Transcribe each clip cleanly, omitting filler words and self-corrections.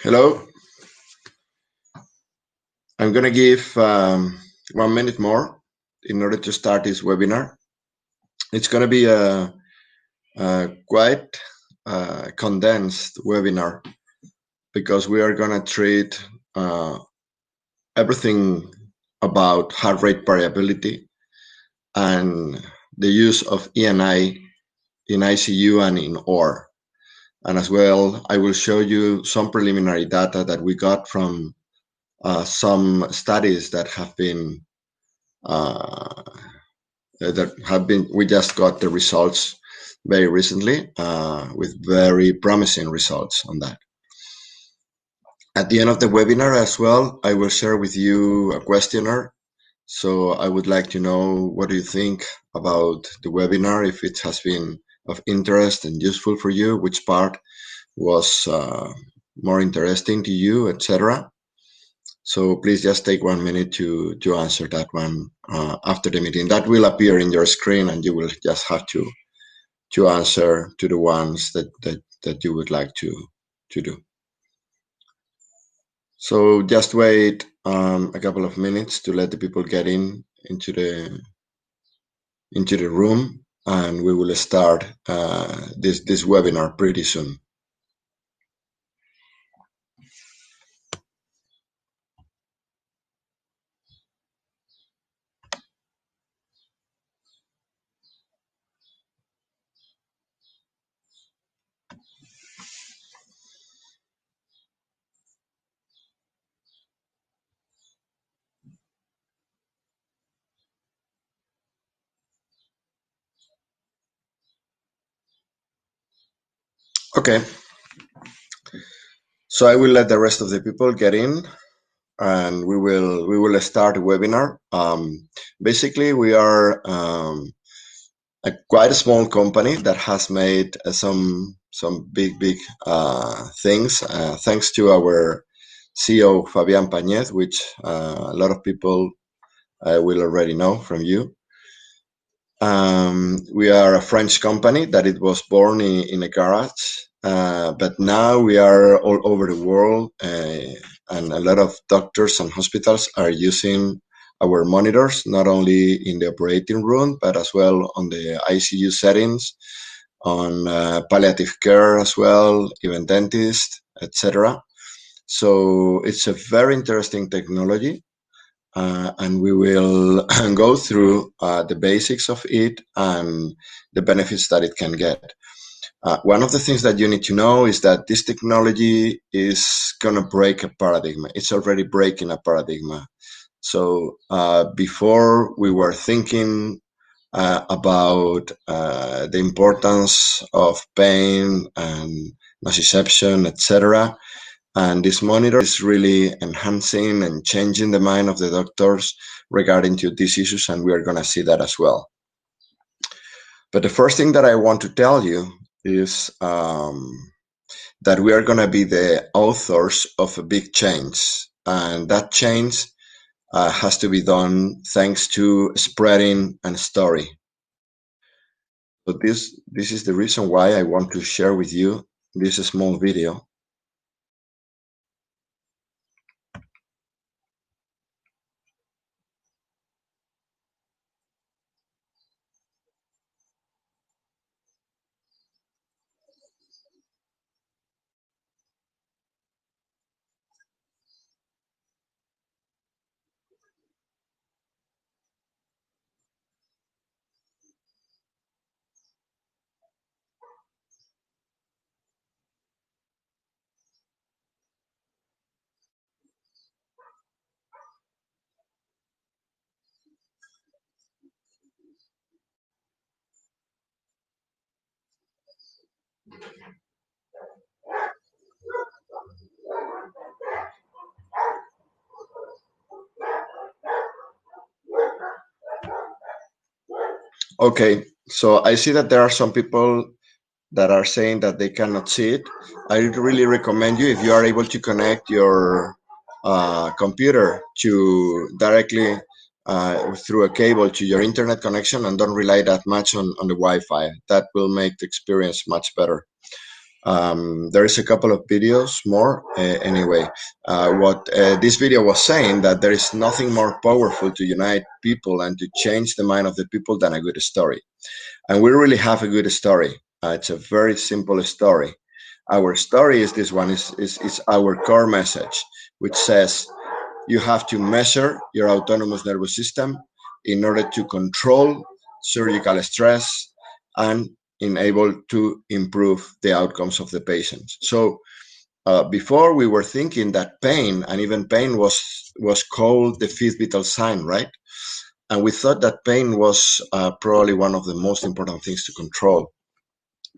Hello, I'm going to give 1 minute more in order to start this webinar. It's going to be a quite condensed webinar because we are going to treat everything about heart rate variability and the use of ENI in ICU and in OR. And as well, I will show you some preliminary data that we got from some studies that have been we just got the results very recently with very promising results on that. At the end of the webinar as well, I will share with you a questionnaire. So I would like to know, what do you think about the webinar, if it has been of interest and useful for you, which part was more interesting to you, etc. So please just take 1 minute to answer that one after the meeting. That will appear in your screen, and you will just have to answer to the ones that you would like to do. So just wait a couple of minutes to let the people get into the room, and we will start this webinar pretty soon. Okay, so I will let the rest of the people get in, and we will start a webinar. Basically, we are a quite a small company that has made some big things thanks to our CEO Fabian Pañez, which a lot of people will already know from you. We are a French company that it was born in a garage, but now we are all over the world, and a lot of doctors and hospitals are using our monitors, not only in the operating room, but as well on the ICU settings, on palliative care as well, even dentists, etc. So it's a very interesting technology. And we will go through the basics of it and the benefits that it can get. One of the things that you need to know is that this technology is going to break a paradigm. It's already breaking a paradigm. So before we were thinking about the importance of pain and nociception, etc., and this monitor is really enhancing and changing the mind of the doctors regarding to these issues, and we are going to see that as well. But the first thing that I want to tell you is that we are going to be the authors of a big change, and that change has to be done thanks to spreading and story. So this is the reason why I want to share with you this small video. Okay, so I see that there are some people that are saying that they cannot see it. I really recommend you, if you are able to connect your computer to directly through a cable to your internet connection, and don't rely that much on the Wi-Fi. That will make the experience much better. There is a couple of videos more. Anyway, what this video was saying, that there is nothing more powerful to unite people and to change the mind of the people than a good story. And we really have a good story. It's a very simple story. Our story is this one, is our core message, which says you have to measure your autonomous nervous system in order to control surgical stress and enable to improve the outcomes of the patients. So before we were thinking that pain, and even pain was called the fifth vital sign, right? And we thought that pain was probably one of the most important things to control.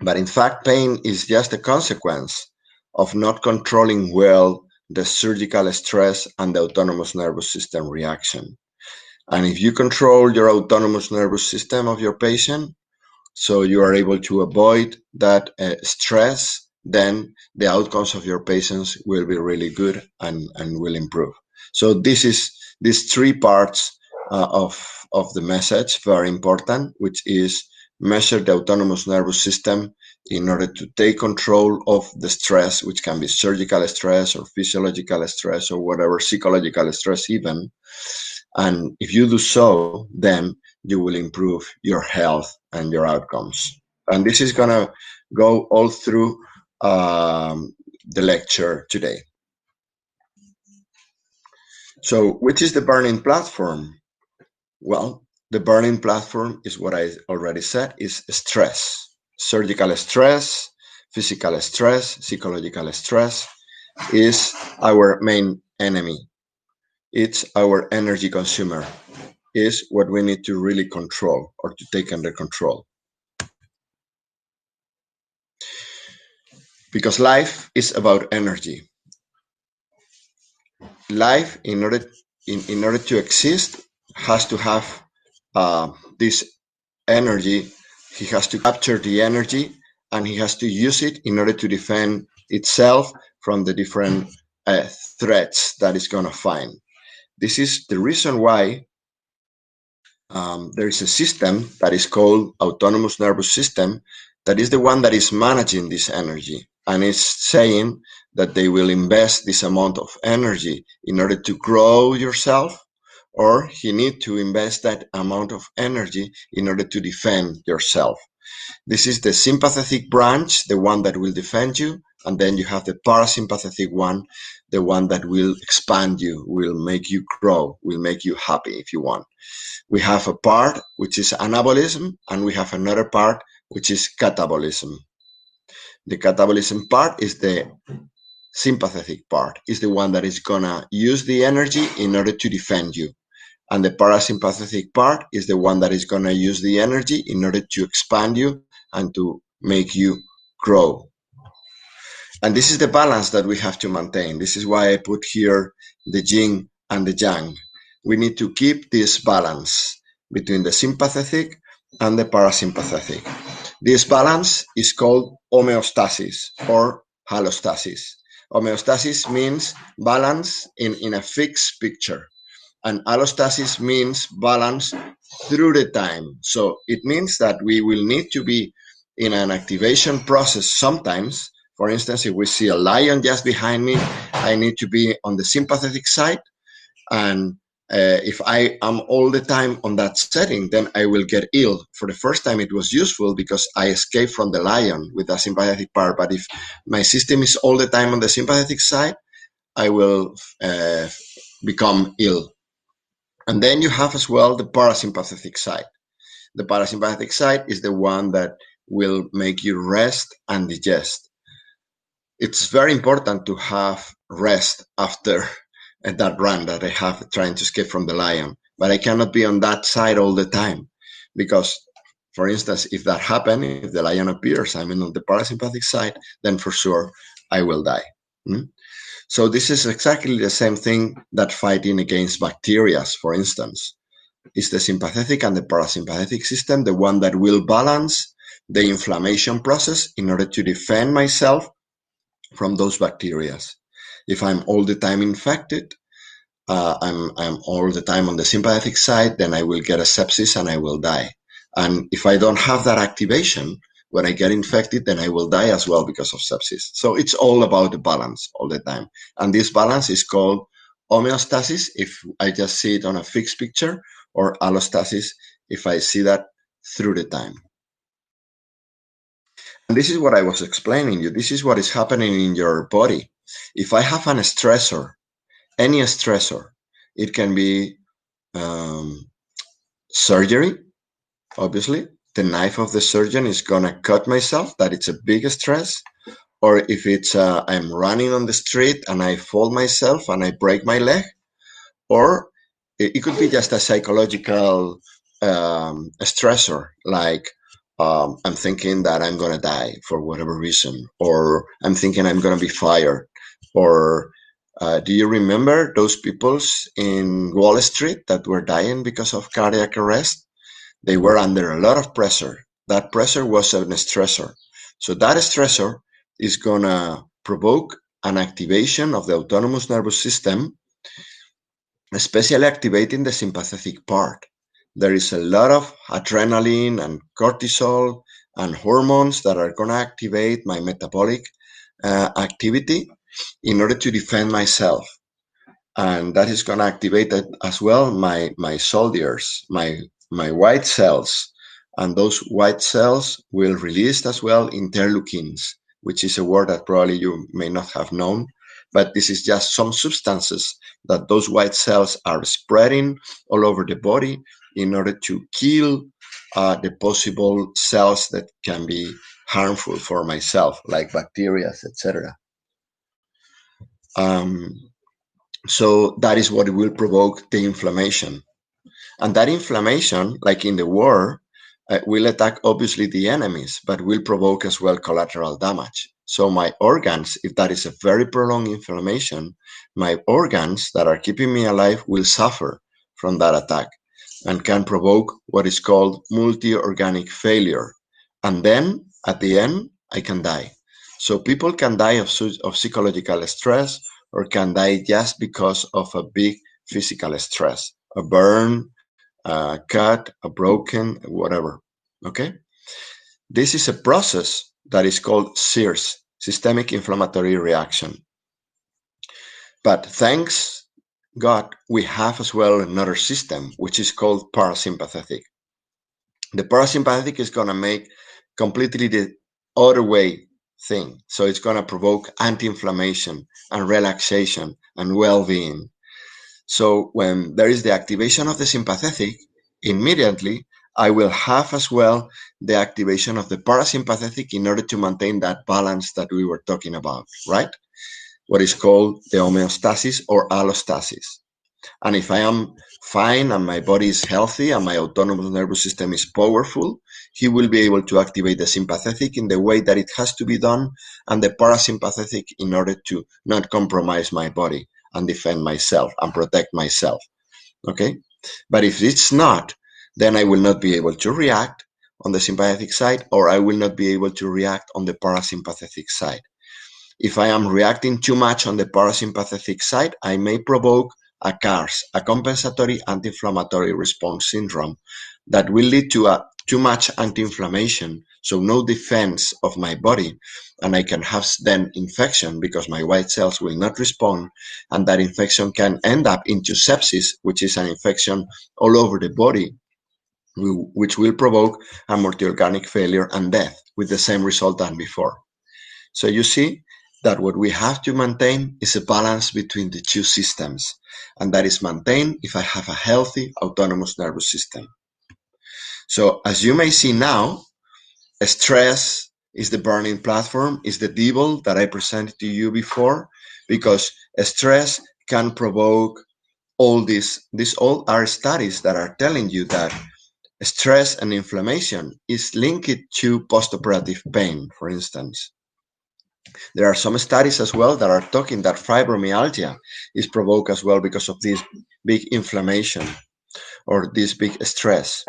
But in fact, pain is just a consequence of not controlling well the surgical stress and the autonomous nervous system reaction. And if you control your autonomous nervous system of your patient, so you are able to avoid that stress, then the outcomes of your patients will be really good and will improve. So these three parts of the message, very important, which is measure the autonomous nervous system in order to take control of the stress, which can be surgical stress or physiological stress or whatever, psychological stress even. And if you do so, then you will improve your health and your outcomes. And this is going to go all through the lecture today. So which is the burning platform? Well, the burning platform is what I already said, is stress. Surgical stress, physical stress, psychological stress is our main enemy. It's our energy consumer. Is what we need to really control or to take under control. Because life is about energy. Life, in order to exist, has to have this energy. He has to capture the energy and he has to use it in order to defend itself from the different threats that it's going to find. This is the reason why there is a system that is called autonomous nervous system, that is the one that is managing this energy and is saying that they will invest this amount of energy in order to grow yourself, or you need to invest that amount of energy in order to defend yourself. This is the sympathetic branch, the one that will defend you, and then you have the parasympathetic one, the one that will expand you, will make you grow, will make you happy if you want. We have a part which is anabolism, and we have another part which is catabolism. The catabolism part is the sympathetic part, is the one that is gonna use the energy in order to defend you. And the parasympathetic part is the one that is gonna use the energy in order to expand you and to make you grow. And this is the balance that we have to maintain. This is why I put here the yin and the yang. We need to keep this balance between the sympathetic and the parasympathetic. This balance is called homeostasis or allostasis. Homeostasis means balance in a fixed picture, and allostasis means balance through the time. So it means that we will need to be in an activation process sometimes. For instance, if we see a lion just behind me, I need to be on the sympathetic side. And if I am all the time on that setting, then I will get ill. For the first time, it was useful because I escaped from the lion with the sympathetic part. But if my system is all the time on the sympathetic side, I will become ill. And then you have as well the parasympathetic side. The parasympathetic side is the one that will make you rest and digest. It's very important to have rest after that run that I have trying to escape from the lion. But I cannot be on that side all the time because, for instance, if that happens, if the lion appears, I'm on the parasympathetic side, then for sure I will die. So this is exactly the same thing that fighting against bacteria, for instance. It's the sympathetic and the parasympathetic system, the one that will balance the inflammation process in order to defend myself from those bacteria. If I'm all the time infected, I'm all the time on the sympathetic side, then I will get a sepsis and I will die. And if I don't have that activation, When I get infected, then I will die as well because of sepsis. So it's all about the balance all the time. And this balance is called homeostasis if I just see it on a fixed picture, or allostasis if I see that through the time. And this is what I was explaining you. This is what is happening in your body. If I have an stressor, any stressor, it can be surgery, obviously. The knife of the surgeon is going to cut myself. That it's a big stress. Or if it's I'm running on the street and I fall myself and I break my leg. Or it could be just a psychological stressor, like I'm thinking that I'm going to die for whatever reason, or I'm thinking I'm going to be fired. Or do you remember those peoples in Wall Street that were dying because of cardiac arrest? They were under a lot of pressure. That pressure was a stressor. So that stressor is going to provoke an activation of the autonomous nervous system, especially activating the sympathetic part. There is a lot of adrenaline and cortisol and hormones that are going to activate my metabolic activity in order to defend myself. And that is going to activate as well my soldiers, my white cells. And those white cells will release as well interleukins, which is a word that probably you may not have known, but this is just some substances that those white cells are spreading all over the body in order to kill the possible cells that can be harmful for myself, like bacteria, etc. So that is what will provoke the inflammation. And that inflammation, like in the war, will attack obviously the enemies, but will provoke as well collateral damage. So my organs, if that is a very prolonged inflammation, my organs that are keeping me alive will suffer from that attack and can provoke what is called multi-organic failure. And then at the end, I can die. So people can die of psychological stress, or can die just because of a big physical stress, a burn, a cut, a broken, whatever. Okay? This is a process that is called SIRS, systemic inflammatory reaction. But thanks God, we have as well another system, which is called parasympathetic. The parasympathetic is going to make completely the other way thing. So it's going to provoke anti-inflammation and relaxation and well-being. So when there is the activation of the sympathetic, immediately I will have as well the activation of the parasympathetic in order to maintain that balance that we were talking about, right? What is called the homeostasis or allostasis. And if I am fine and my body is healthy and my autonomous nervous system is powerful, he will be able to activate the sympathetic in the way that it has to be done, and the parasympathetic in order to not compromise my body and defend myself and protect myself. Okay? But if it's not, then I will not be able to react on the sympathetic side, or I will not be able to react on the parasympathetic side. If I am reacting too much on the parasympathetic side, I may provoke a CARS, a compensatory anti-inflammatory response syndrome, that will lead to a too much anti-inflammation, so no defense of my body, and I can have then infection because my white cells will not respond, and that infection can end up into sepsis, which is an infection all over the body, which will provoke a multi-organic failure and death with the same result than before. So you see that what we have to maintain is a balance between the two systems, and that is maintained if I have a healthy autonomous nervous system. So as you may see now, stress is the burning platform, is the devil that I presented to you before, because stress can provoke all this. These all are studies that are telling you that stress and inflammation is linked to postoperative pain, for instance. There are some studies as well that are talking that fibromyalgia is provoked as well because of this big inflammation or this big stress.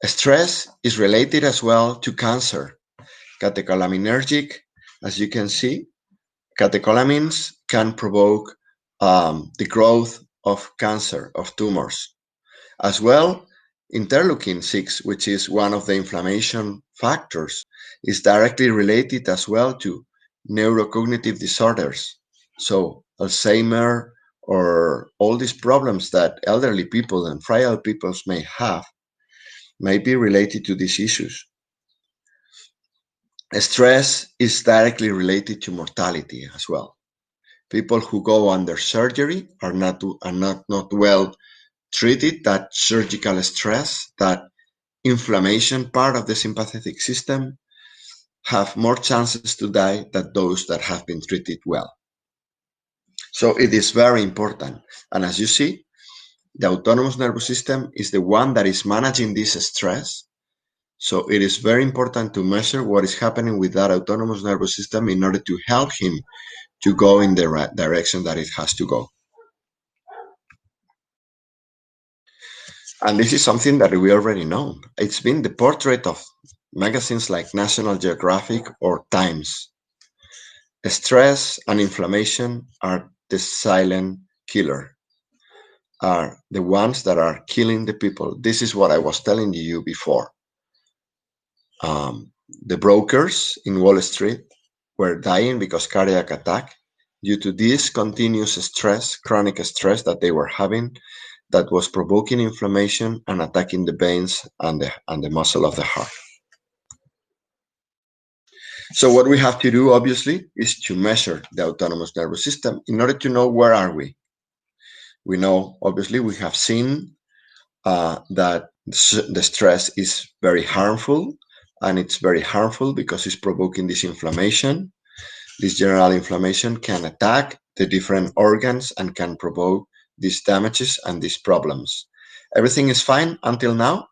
Stress is related as well to cancer. Catecholaminergic, as you can see, catecholamines can provoke the growth of cancer, of tumors. As well, Interleukin-6, which is one of the inflammation factors, is directly related as well to neurocognitive disorders. So Alzheimer or all these problems that elderly people and frail people may have may be related to these issues. Stress is directly related to mortality as well. People who go under surgery are not well treated. That surgical stress, that inflammation part of the sympathetic system, have more chances to die than those that have been treated well. So it is very important. And as you see, the autonomous nervous system is the one that is managing this stress. So it is very important to measure what is happening with that autonomous nervous system in order to help him to go in the right direction that it has to go. And this is something that we already know. It's been the portrait of magazines like National Geographic or Times. Stress and inflammation are the silent killer, are the ones that are killing the people. This is what I was telling you before. The brokers in Wall Street were dying because cardiac attack due to this continuous stress, chronic stress that they were having, that was provoking inflammation and attacking the veins and the muscle of the heart. So what we have to do, obviously, is to measure the autonomous nervous system in order to know where are we. We know, obviously, we have seen that the stress is very harmful, and it's very harmful because it's provoking this inflammation. This general inflammation can attack the different organs and can provoke these damages and these problems. Everything is fine until now.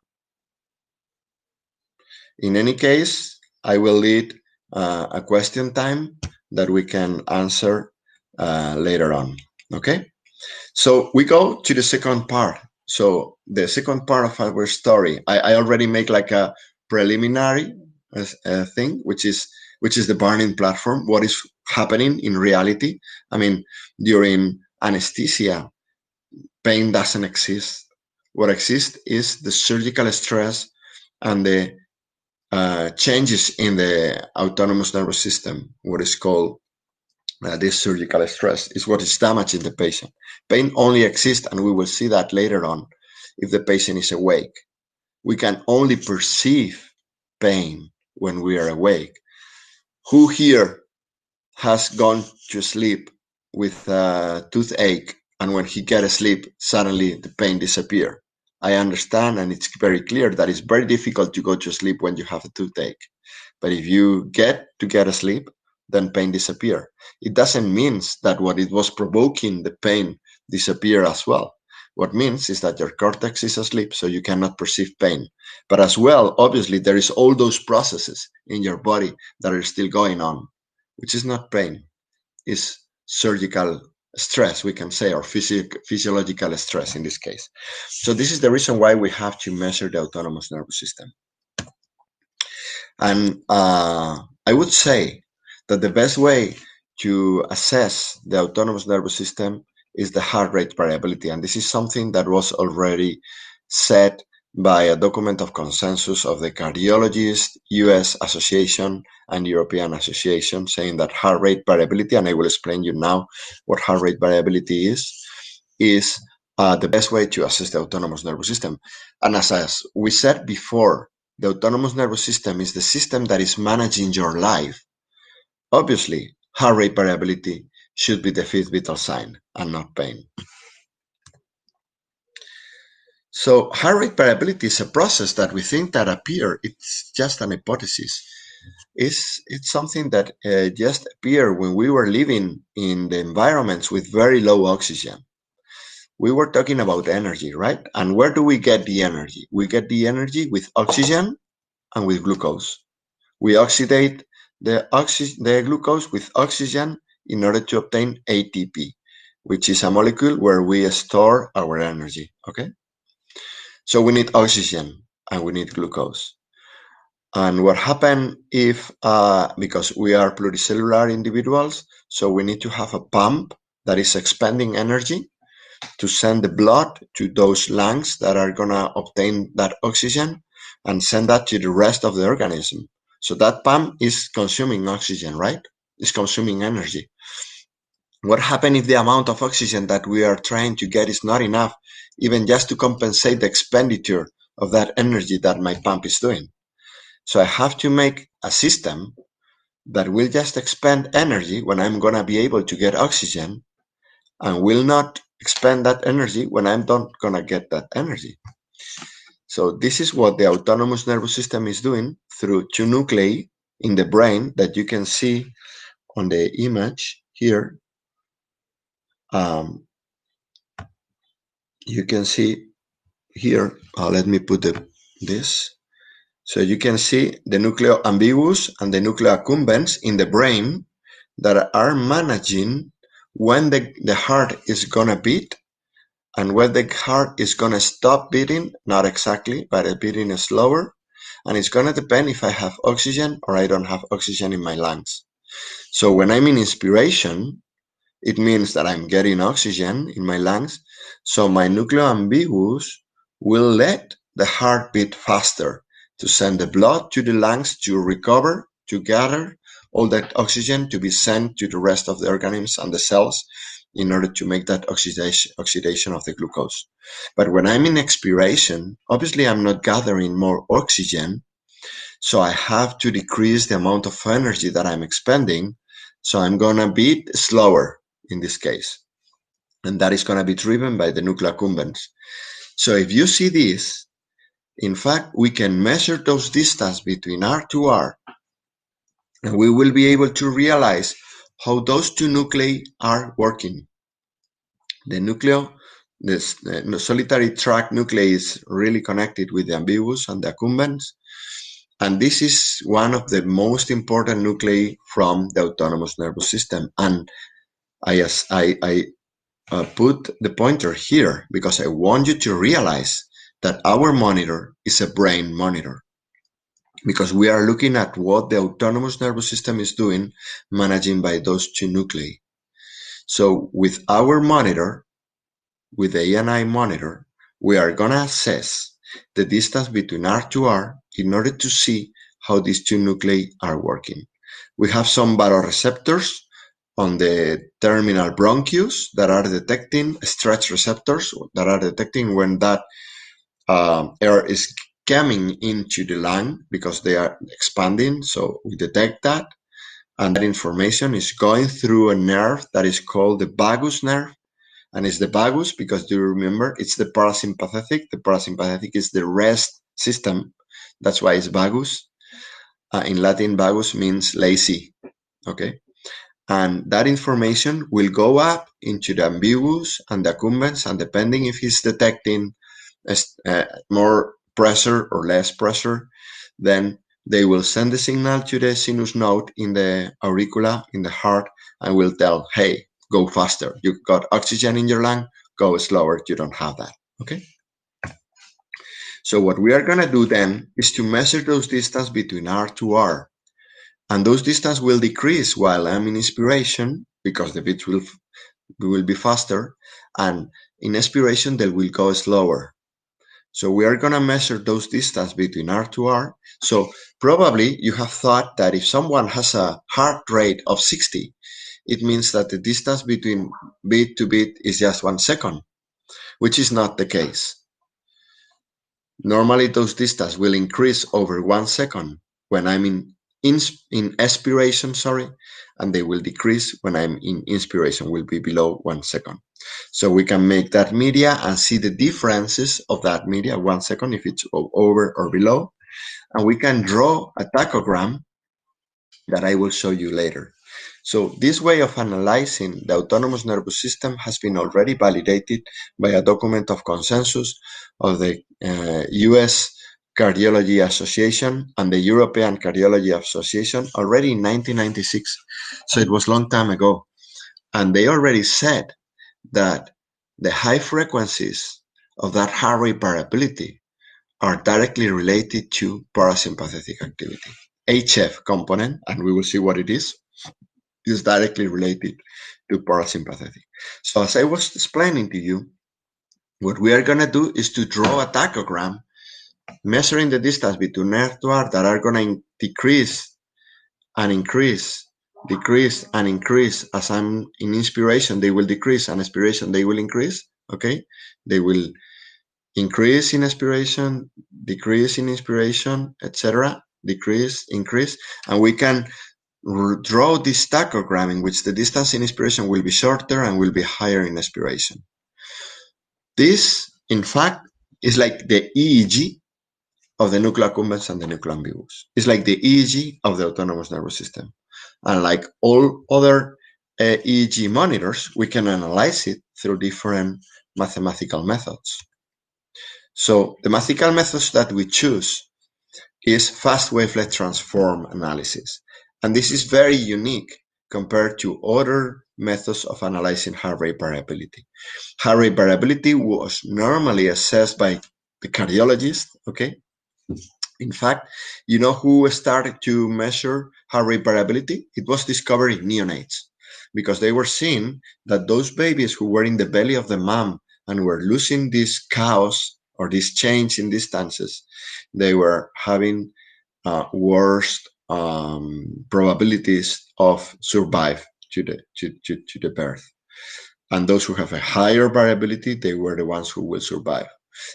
In any case, I will lead a question time that we can answer later on. Okay? So we go to the second part. So the second part of our story, I already make like a preliminary thing, which is the burning platform. What is happening in reality? I mean, during anesthesia, pain doesn't exist. What exists is the surgical stress and the changes in the autonomous nervous system, what is called this surgical stress, is what is damaging the patient. Pain only exists, and we will see that later on, if the patient is awake. We can only perceive pain when we are awake. Who here has gone to sleep with a toothache, and when he gets asleep, suddenly the pain disappears? I understand, and it's very clear that it's very difficult to go to sleep when you have a toothache. But if you get asleep, then pain disappear. It doesn't mean that what it was provoking the pain disappear as well. What means is that your cortex is asleep, so you cannot perceive pain. But as well, obviously, there is all those processes in your body that are still going on, which is not pain, it's surgical stress, we can say, or physiological stress in this case. So this is the reason why we have to measure the autonomous nervous system. And I would say that the best way to assess the autonomous nervous system is the heart rate variability. And this is something that was already said by a document of consensus of the Cardiologists, US Association, and European Association, saying that heart rate variability, and I will explain you now what heart rate variability is the best way to assess the autonomous nervous system. And as we said before, the autonomous nervous system is the system that is managing your life. Obviously, heart rate variability should be the fifth vital sign and not pain. So heart rate variability is a process that we think that appear. It's just an hypothesis. It's something that just appeared when we were living in the environments with very low oxygen. We were talking about energy, right? And where do we get the energy? We get the energy with oxygen and with glucose. We oxidate the glucose with oxygen in order to obtain ATP, which is a molecule where we store our energy, okay? So we need oxygen and we need glucose. And what happens if, because we are pluricellular individuals, so we need to have a pump that is expending energy. to send the blood to those lungs that are going to obtain that oxygen and send that to the rest of the organism. So that pump is consuming oxygen, right? It's consuming energy. What happens if the amount of oxygen that we are trying to get is not enough, even just to compensate the expenditure of that energy that my pump is doing? So I have to make a system that will just expend energy when I'm going to be able to get oxygen, and will not expend that energy when I'm not going to get that energy. So this is what the autonomous nervous system is doing through two nuclei in the brain that you can see on the image here. You can see here, let me put this. So you can see the nucleo ambiguous and the nucleo accumbens in the brain that are managing when the heart is going to beat and when the heart is going to stop beating, not exactly, but a beating is slower. And it's going to depend if I have oxygen or I don't have oxygen in my lungs. So when I'm in inspiration, it means that I'm getting oxygen in my lungs. So my nucleo ambiguous will let the heart beat faster to send the blood to the lungs to recover, to gather all that oxygen to be sent to the rest of the organisms and the cells in order to make that oxidation of the glucose. But when I'm in expiration, obviously I'm not gathering more oxygen, so I have to decrease the amount of energy that I'm expending. So I'm going to beat slower in this case. And that is going to be driven by the nuclear accumbens. So if you see this, in fact, we can measure those distance between R to R, and we will be able to realize how those two nuclei are working. The solitary tract nuclei is really connected with the ambiguous and the accumbens. And this is one of the most important nuclei from the autonomous nervous system. And I put the pointer here because I want you to realize that our monitor is a brain monitor, because we are looking at what the autonomous nervous system is doing, managing by those two nuclei. So with our monitor, with the Eni monitor, we are going to assess the distance between R to R in order to see how these two nuclei are working. We have some baroreceptors on the terminal bronchus that are detecting stretch receptors that are detecting when that air is coming into the lung because they are expanding. So we detect that, and that information is going through a nerve that is called the vagus nerve. And it's the vagus because, do you remember, it's the parasympathetic. The parasympathetic is the rest system. That's why it's vagus. In Latin, vagus means lazy. Okay. And that information will go up into the ambiguous and the accumbens, and depending if he's detecting more pressure or less pressure, then they will send the signal to the sinus node in the auricula, in the heart, and will tell, hey, go faster. You got oxygen in your lung, go slower, you don't have that, okay? So what we are gonna do then is to measure those distance between R to R. And those distance will decrease while I'm in inspiration because the beats will be faster, and in expiration they will go slower. So we are going to measure those distance between R to R. So probably you have thought that if someone has a heart rate of 60, it means that the distance between beat to beat is just 1 second, which is not the case. Normally those distance will increase over 1 second when I'm in expiration, and they will decrease when I'm in inspiration, will be below 1 second. So we can make that media and see the differences of that media 1 second if it's over or below. And we can draw a tachogram that I will show you later. So this way of analyzing the autonomous nervous system has been already validated by a document of consensus of the US Cardiology Association and the European Cardiology Association already in 1996. So it was a long time ago. And they already said that the high frequencies of that heart rate variability are directly related to parasympathetic activity. HF component, and we will see what it is directly related to parasympathetic. So as I was explaining to you, what we are going to do is to draw a tachogram measuring the distance between nerve to arc that are going to decrease and increase, decrease and increase. As I'm in inspiration, they will decrease, and expiration, they will increase. Okay, they will increase in expiration, decrease in inspiration, etc. Decrease, increase, and we can draw this tachogram in which the distance in inspiration will be shorter and will be higher in expiration. This, in fact, is like the EEG of the nuclear accumbens and the nuclear ambiguous. It's like the EEG of the autonomous nervous system. And like all other EEG monitors, we can analyze it through different mathematical methods. So the mathematical methods that we choose is fast wavelet transform analysis. And this is very unique compared to other methods of analyzing heart rate variability. Heart rate variability was normally assessed by the cardiologist, okay? In fact, you know who started to measure heart rate variability? It was discovered in neonates because they were seeing that those babies who were in the belly of the mom and were losing this chaos or this change in distances, they were having worst probabilities of survive to the birth. And those who have a higher variability, they were the ones who will survive.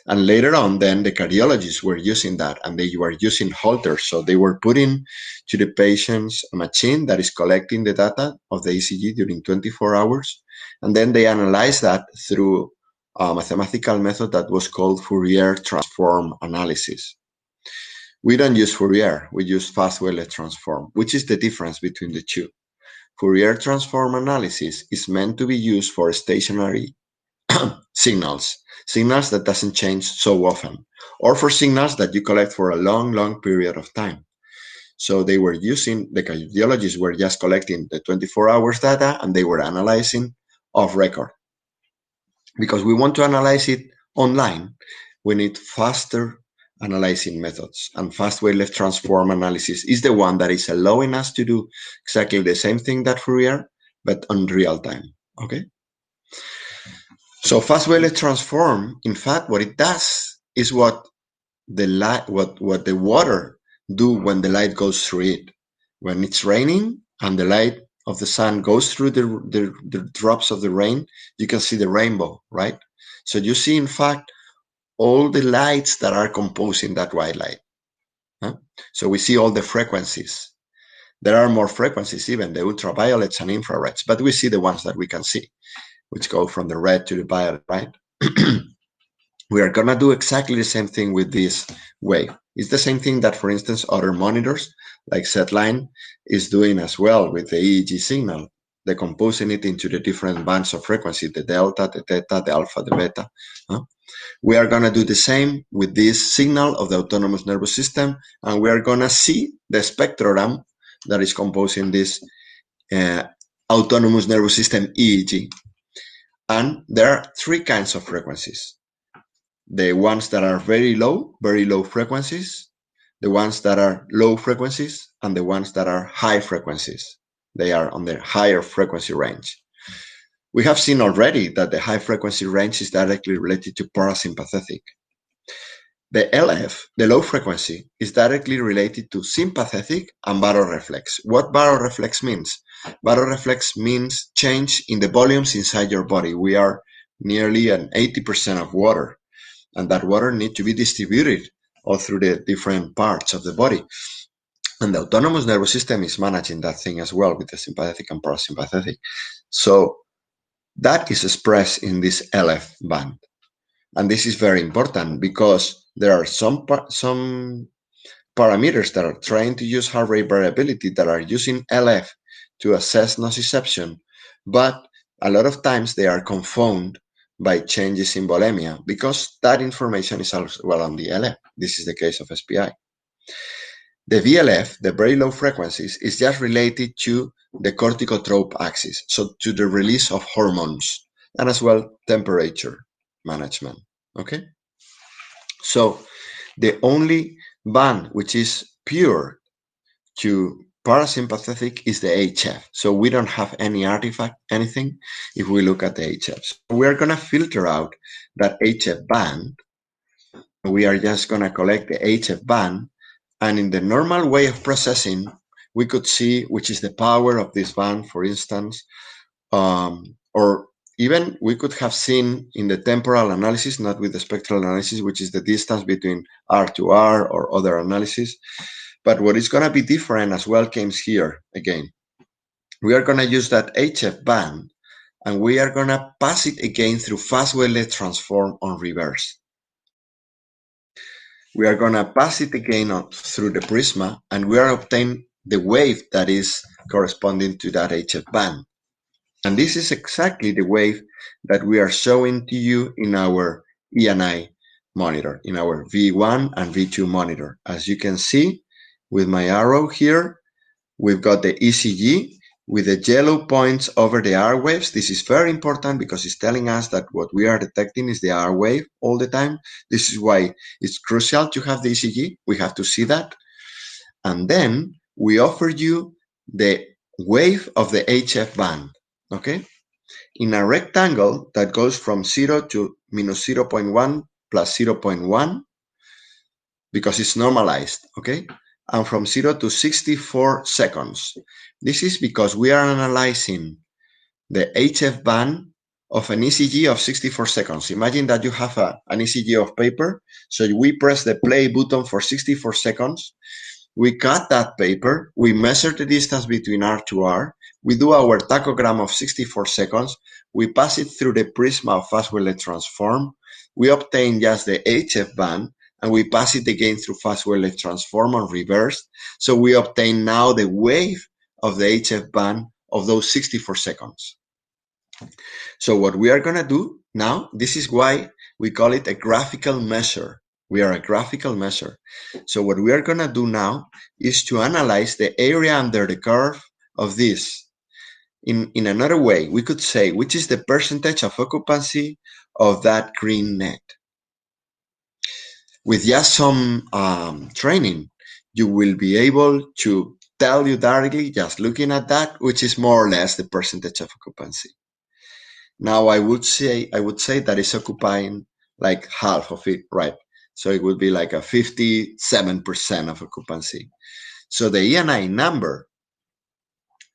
And later on, then the cardiologists were using that, and they were using Holters. So they were putting to the patients a machine that is collecting the data of the ECG during 24 hours. And then they analyze that through a mathematical method that was called Fourier transform analysis. We don't use Fourier, we use fast wavelet transform. Which is the difference between the two? Fourier transform analysis is meant to be used for stationary signals that doesn't change so often, or for signals that you collect for a long period of time. So they were using, the cardiologists were just collecting the 24 hours data and they were analyzing off record. Because we want to analyze it online, we need faster analyzing methods, and fast wavelet transform analysis is the one that is allowing us to do exactly the same thing that Fourier, but on real time, okay? So fast wavelet transform, in fact, what it does is what the light, what the water do when the light goes through it. When it's raining and the light of the sun goes through the drops of the rain, you can see the rainbow, right? So you see, in fact, all the lights that are composing that white light. Huh? So we see all the frequencies. There are more frequencies, even the ultraviolets and infrareds, but we see the ones that we can see, which go from the red to the violet, right? We are going to do exactly the same thing with this wave. It's the same thing that, for instance, other monitors like SetLine is doing as well with the EEG signal, decomposing it into the different bands of frequency, the delta, the theta, the alpha, the beta. Huh? We are going to do the same with this signal of the autonomous nervous system, and we are going to see the spectrogram that is composing this autonomous nervous system EEG. And there are three kinds of frequencies. The ones that are very low frequencies, the ones that are low frequencies, and the ones that are high frequencies. They are on the higher frequency range. We have seen already that the high frequency range is directly related to parasympathetic. The LF, the low frequency, is directly related to sympathetic and baroreflex. What baroreflex means? Baroreflex means change in the volumes inside your body. We are nearly an 80% of water, and that water needs to be distributed all through the different parts of the body. And the autonomous nervous system is managing that thing as well with the sympathetic and parasympathetic. So that is expressed in this LF band. And this is very important because there are some parameters that are trying to use heart rate variability that are using LF to assess nociception, but a lot of times they are confounded by changes in volemia because that information is as well on the LF. This is the case of SPI. The VLF, the very low frequencies, is just related to the corticotrope axis, so to the release of hormones and as well temperature management. Okay? So the only band which is pure to parasympathetic is the HF. So we don't have any artifact, anything, if we look at the HF. So we're going to filter out that HF band. We are just going to collect the HF band. And in the normal way of processing, we could see which is the power of this band, for instance, or even we could have seen in the temporal analysis, not with the spectral analysis, which is the distance between R to R or other analysis. But what is going to be different as well comes here again. We are going to use that HF band and we are going to pass it again through fast wavelet transform on reverse. We are going to pass it again through the prisma and we are obtaining the wave that is corresponding to that HF band. And this is exactly the wave that we are showing to you in our ENI monitor, in our V1 and V2 monitor. As you can see with my arrow here, we've got the ECG with the yellow points over the R waves. This is very important because it's telling us that what we are detecting is the R wave all the time. This is why it's crucial to have the ECG. We have to see that. And then we offer you the wave of the HF band, okay? In a rectangle that goes from 0 to minus 0.1 plus 0.1 because it's normalized, okay? And from 0 to 64 seconds. This is because we are analyzing the HF band of an ECG of 64 seconds. Imagine that you have an ECG of paper. So we press the play button for 64 seconds. We cut that paper. We measure the distance between R to R. We do our tachogram of 64 seconds. We pass it through the prisma of fast wavelet transform. We obtain just the HF band and we pass it again through fast wavelet transform on reverse. So we obtain now the wave of the HF band of those 64 seconds. So what we are going to do now, this is why we call it a graphical measure. We are a graphical measure. So what we are going to do now is to analyze the area under the curve of this. In another way, we could say, which is the percentage of occupancy of that green net? With just some training, you will be able to tell you directly, just looking at that, which is more or less the percentage of occupancy. Now I would say that it's occupying like half of it, right? So it would be like a 57% of occupancy. So the ENI number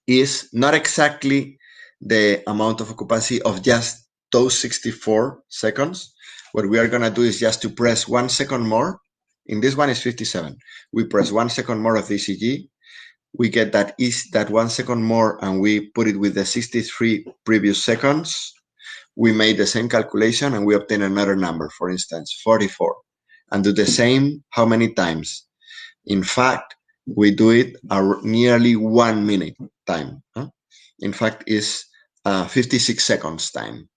is not exactly the amount of occupancy of just those 64 seconds. What we are going to do is just to press 1 second more. In this one is 57. We press 1 second more of the ECG. We get that 1 second more and we put it with the 63 previous seconds. We made the same calculation and we obtain another number, for instance, 44. And do the same how many times? In fact, we do it nearly 1 minute time. In fact, it's 56 seconds time.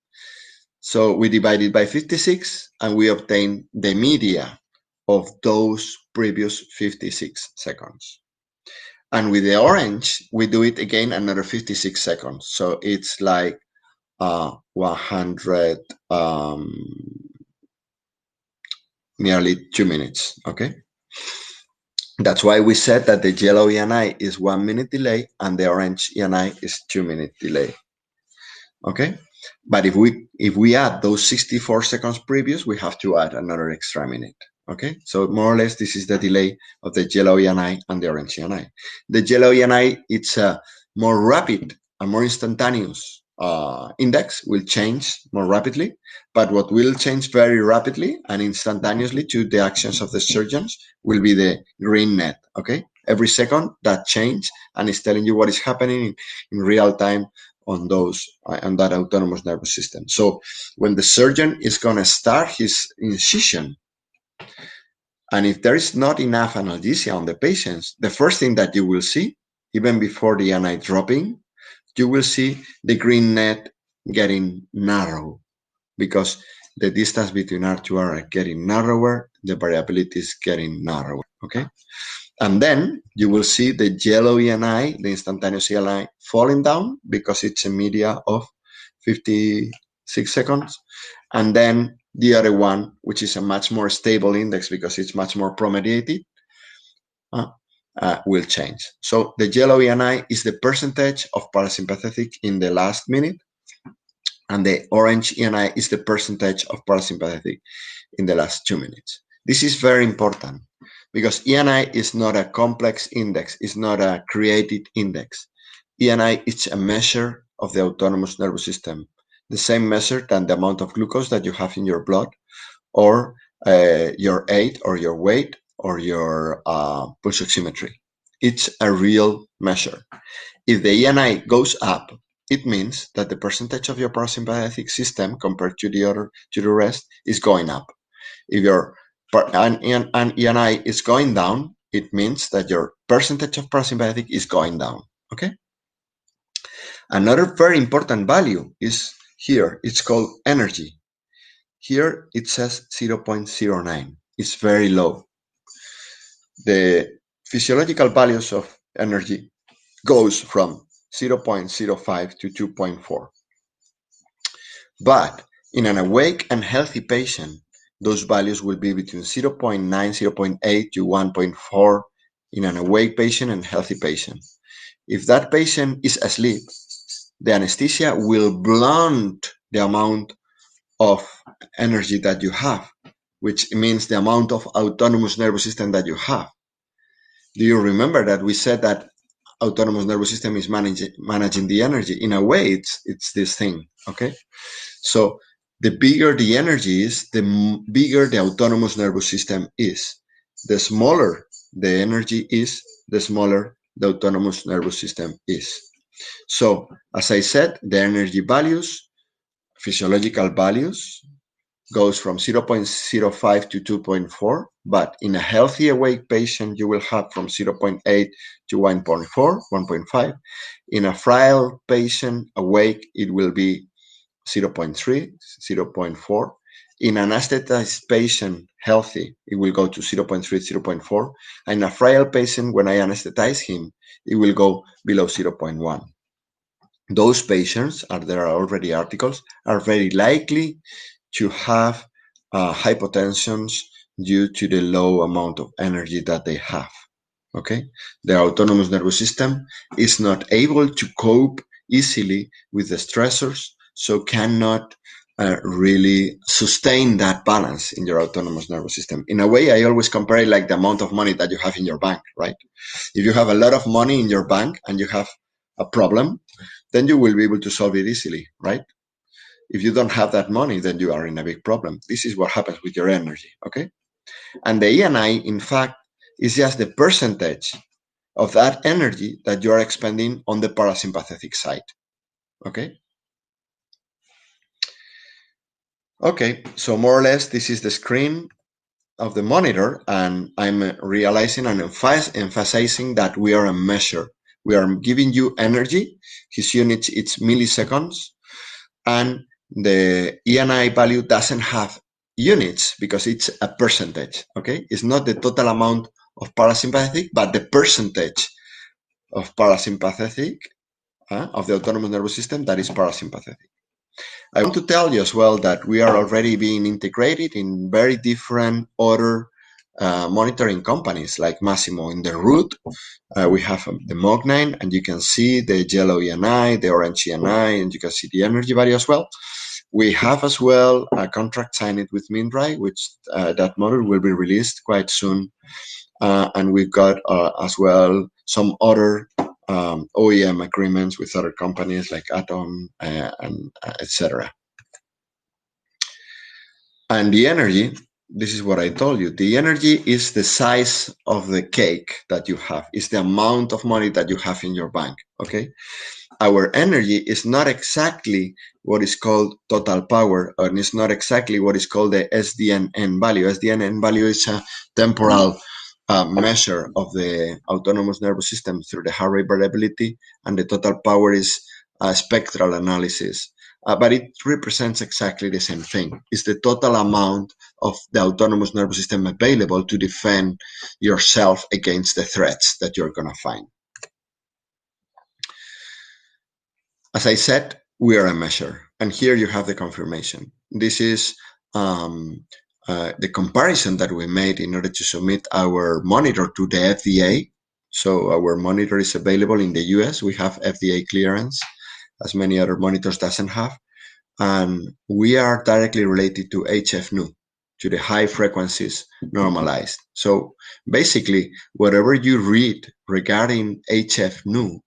So we divide it by 56 and we obtain the media of those previous 56 seconds. And with the orange, we do it again another 56 seconds. So it's like 100, nearly 2 minutes, okay? That's why we said that the yellow ENI is 1 minute delay and the orange ENI is 2 minute delay, okay? But if we add those 64 seconds previous, we have to add another extra minute, okay? So more or less, this is the delay of the yellow ENI and the orange ENI. The yellow ENI, it's a more rapid and more instantaneous index, will change more rapidly, but what will change very rapidly and instantaneously to the actions of the surgeons will be the green net, okay? Every second that change and it's telling you what is happening in real time on that autonomous nervous system. So when the surgeon is going to start his incision, and if there is not enough analgesia on the patients, the first thing that you will see, even before the ENI dropping, you will see the green net getting narrow because the distance between R to R are getting narrower, the variability is getting narrower, okay? And then you will see the yellow ENI, the instantaneous ENI, falling down because it's a media of 56 seconds. And then the other one, which is a much more stable index because it's much more promediated. will change. So the yellow ENI is the percentage of parasympathetic in the last minute, and the orange ENI is the percentage of parasympathetic in the last 2 minutes. This is very important because ENI is not a complex index, it's not a created index. ENI is a measure of the autonomous nervous system, the same measure than the amount of glucose that you have in your blood, or your age, or your weight, or your pulse oximetry. It's a real measure. If the ENI goes up, it means that the percentage of your parasympathetic system compared to the rest is going up. If your ENI is going down, it means that your percentage of parasympathetic is going down. Okay. Another very important value is here. It's called energy. Here it says 0.09. It's very low. The physiological values of energy goes from 0.05 to 2.4. But in an awake and healthy patient, those values will be between 0.9, 0.8 to 1.4 in an awake patient and healthy patient. If that patient is asleep, the anesthesia will blunt the amount of energy that you have, which means the amount of autonomous nervous system that you have. Do you remember that we said that autonomous nervous system is managing the energy? In a way, it's this thing, okay? So the bigger the energy is, the bigger the autonomous nervous system is. The smaller the energy is, the smaller the autonomous nervous system is. So, as I said, the energy values, physiological values, goes from 0.05 to 2.4, but in a healthy awake patient, you will have from 0.8 to 1.4, 1.5. In a frail patient awake, it will be 0.3, 0.4. In an anesthetized patient healthy, it will go to 0.3, 0.4. And in a frail patient, when I anesthetize him, it will go below 0.1. Those patients, there are already articles, are very likely to have hypotensions due to the low amount of energy that they have. Okay, the autonomous nervous system is not able to cope easily with the stressors, so cannot really sustain that balance in your autonomous nervous system. In a way, I always compare it like the amount of money that you have in your bank, right? If you have a lot of money in your bank and you have a problem, then you will be able to solve it easily, right? If you don't have that money, then you are in a big problem. This is what happens with your energy, okay? And the ENI, in fact, is just the percentage of that energy that you are expending on the parasympathetic side, okay? Okay, so more or less, this is the screen of the monitor, and I'm realizing and emphasizing that we are a measure. We are giving you energy. His units, it's milliseconds, and the ENI value doesn't have units because it's a percentage, okay? It's not the total amount of parasympathetic, but the percentage of parasympathetic, of the autonomous nervous system that is parasympathetic. I want to tell you as well that we are already being integrated in very different other monitoring companies like Massimo. In the root, we have the Mog9, and you can see the yellow ENI, the orange ENI, and you can see the energy value as well. We have as well a contract signed with Mindray, which that model will be released quite soon. And we've got as well some other OEM agreements with other companies like Atom and etc. And the energy, this is what I told you. The energy is the size of the cake that you have. It's the amount of money that you have in your bank, okay? Our energy is not exactly what is called total power, and it's not exactly what is called the SDNN value. SDNN value is a temporal measure of the autonomous nervous system through the heart rate variability, and the total power is a spectral analysis. But it represents exactly the same thing. It's the total amount of the autonomous nervous system available to defend yourself against the threats that you're going to find. As I said, we are a measure, and here you have the confirmation. This is the comparison that we made in order to submit our monitor to the FDA. So our monitor is available in the US. We have FDA clearance, as many other monitors doesn't have. And we are directly related to HF-nu, to the high frequencies normalized. So basically, whatever you read regarding HF-nu,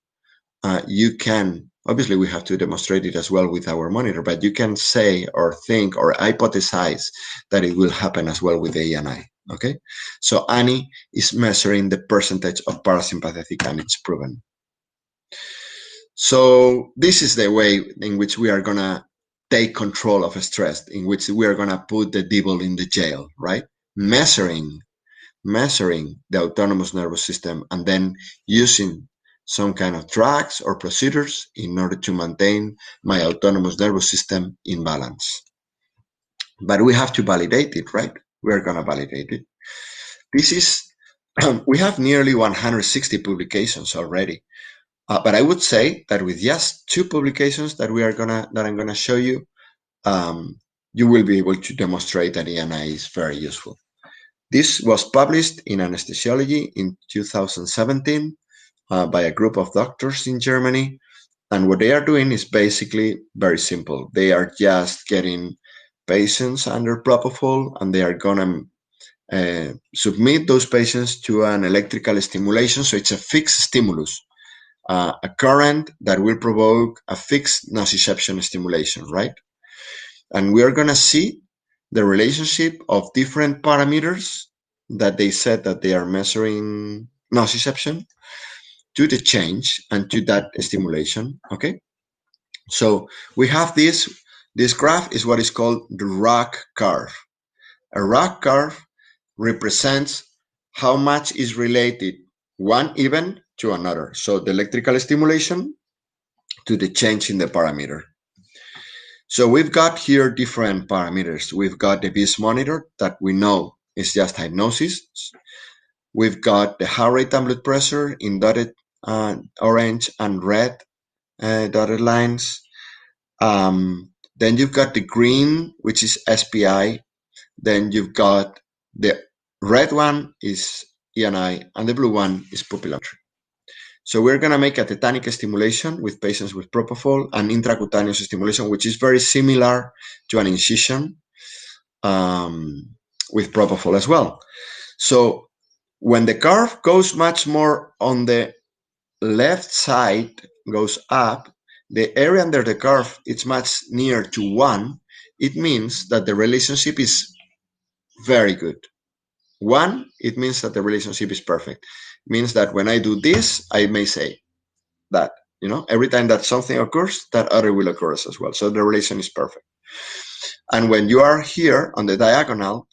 you can, obviously we have to demonstrate it as well with our monitor, but you can say or think or hypothesize that it will happen as well with the ENI. Okay, so Eni is measuring the percentage of parasympathetic, and it's proven. So this is the way in which we are gonna take control of stress, in which we are gonna put the devil in the jail, right? Measuring the autonomous nervous system and then using some kind of drugs or procedures in order to maintain my autonomous nervous system in balance. But we have to validate it, right? We're gonna validate it. This is, we have nearly 160 publications already. But I would say that with just 2 publications that I'm gonna show you, you will be able to demonstrate that ENI is very useful. This was published in Anesthesiology in 2017 by a group of doctors in Germany. And what they are doing is basically very simple. They are just getting patients under propofol, and they are gonna submit those patients to an electrical stimulation. So it's a fixed stimulus, a current that will provoke a fixed nociception stimulation, right? And we are gonna see the relationship of different parameters that they said that they are measuring nociception to the change and to that stimulation, okay? So we have this graph is what is called the rock curve. A rock curve represents how much is related one event to another. So the electrical stimulation to the change in the parameter. So we've got here different parameters. We've got the BIS monitor that we know is just hypnosis. We've got the heart rate and blood pressure in dotted orange and red dotted lines. Then you've got the green, which is SPI. Then you've got the red one is ENI, and the blue one is pupillometry. So we're going to make a tetanic stimulation with patients with propofol and intracutaneous stimulation, which is very similar to an incision with propofol as well. So when the curve goes much more on the left side, goes up, the area under the curve is much near to 1. It means that the relationship is very good. 1, it means that the relationship is perfect. It means that when I do this, I may say that, you know, every time that something occurs, that other will occur as well. So the relation is perfect. And when you are here on the diagonal,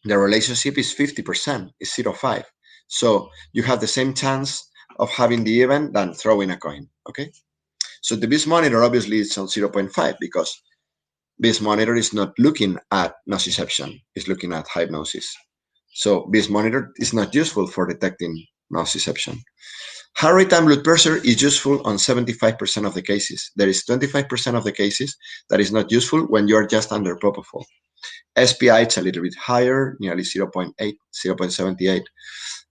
the relationship is 50%, is 0.5. So you have the same chance of having the event than throwing a coin, okay? So the BIS monitor obviously is on 0.5 because BIS monitor is not looking at nociception, it's looking at hypnosis. So BIS monitor is not useful for detecting nociception. Heart rate and blood pressure is useful on 75% of the cases. There is 25% of the cases that is not useful when you are just under propofol. SPI is a little bit higher, nearly 0.8, 0.78.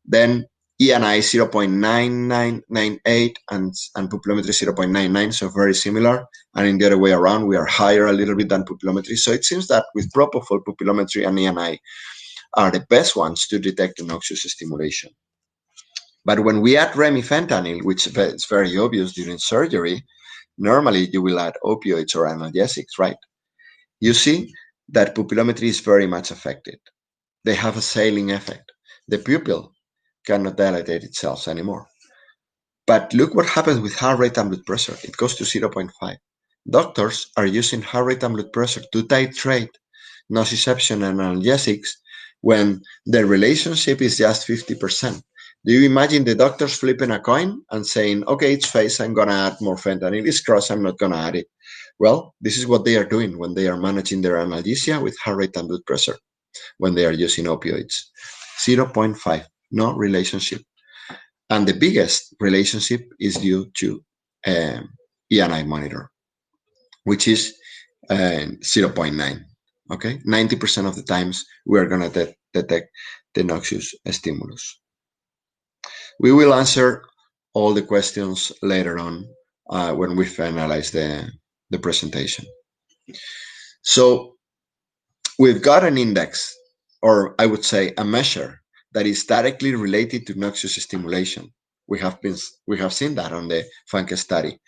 Then ENI 0.9998 and pupillometry 0.99, so very similar. And in the other way around, we are higher a little bit than pupillometry. So it seems that with propofol, pupillometry and ENI are the best ones to detect the noxious stimulation. But when we add remifentanil, which is very obvious during surgery, normally you will add opioids or analgesics, right? You see that pupillometry is very much affected. They have a sailing effect. The pupil cannot dilate itself anymore. But look what happens with heart rate and blood pressure. It goes to 0.5. Doctors are using heart rate and blood pressure to titrate nociception and analgesics when the relationship is just 50%. Do you imagine the doctors flipping a coin and saying, okay, it's face, I'm going to add more fentanyl. It's cross, I'm not going to add it. Well, this is what they are doing when they are managing their analgesia with heart rate and blood pressure, when they are using opioids. 0.5, no relationship. And the biggest relationship is due to ENI monitor, which is 0.9. Okay, 90% of the times we are going to detect the noxious stimulus. We will answer all the questions later on when we finalize the presentation. So we've got an index, or I would say a measure, that is directly related to noxious stimulation. We have seen that on the Funk study.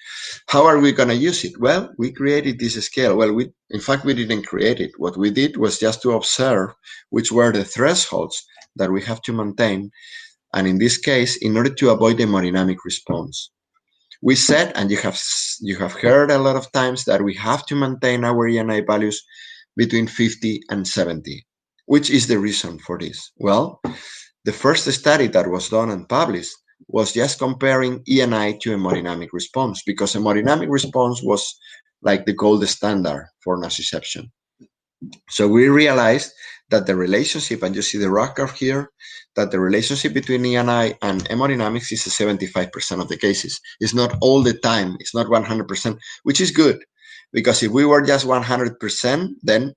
How are we going to use it? Well, we created this scale. Well, in fact, we didn't create it. What we did was just to observe which were the thresholds that we have to maintain. And in this case, in order to avoid the hemodynamic response, we said, and you have heard a lot of times, that we have to maintain our ENI values between 50 and 70. Which is the reason for this? Well, the first study that was done and published was just comparing ENI to hemodynamic response, because hemodynamic response was like the gold standard for nociception. So we realized that the relationship, and you see the rock curve here, that the relationship between ENI and hemodynamics is 75% of the cases. It's not all the time, it's not 100%, which is good, because if we were just 100%, then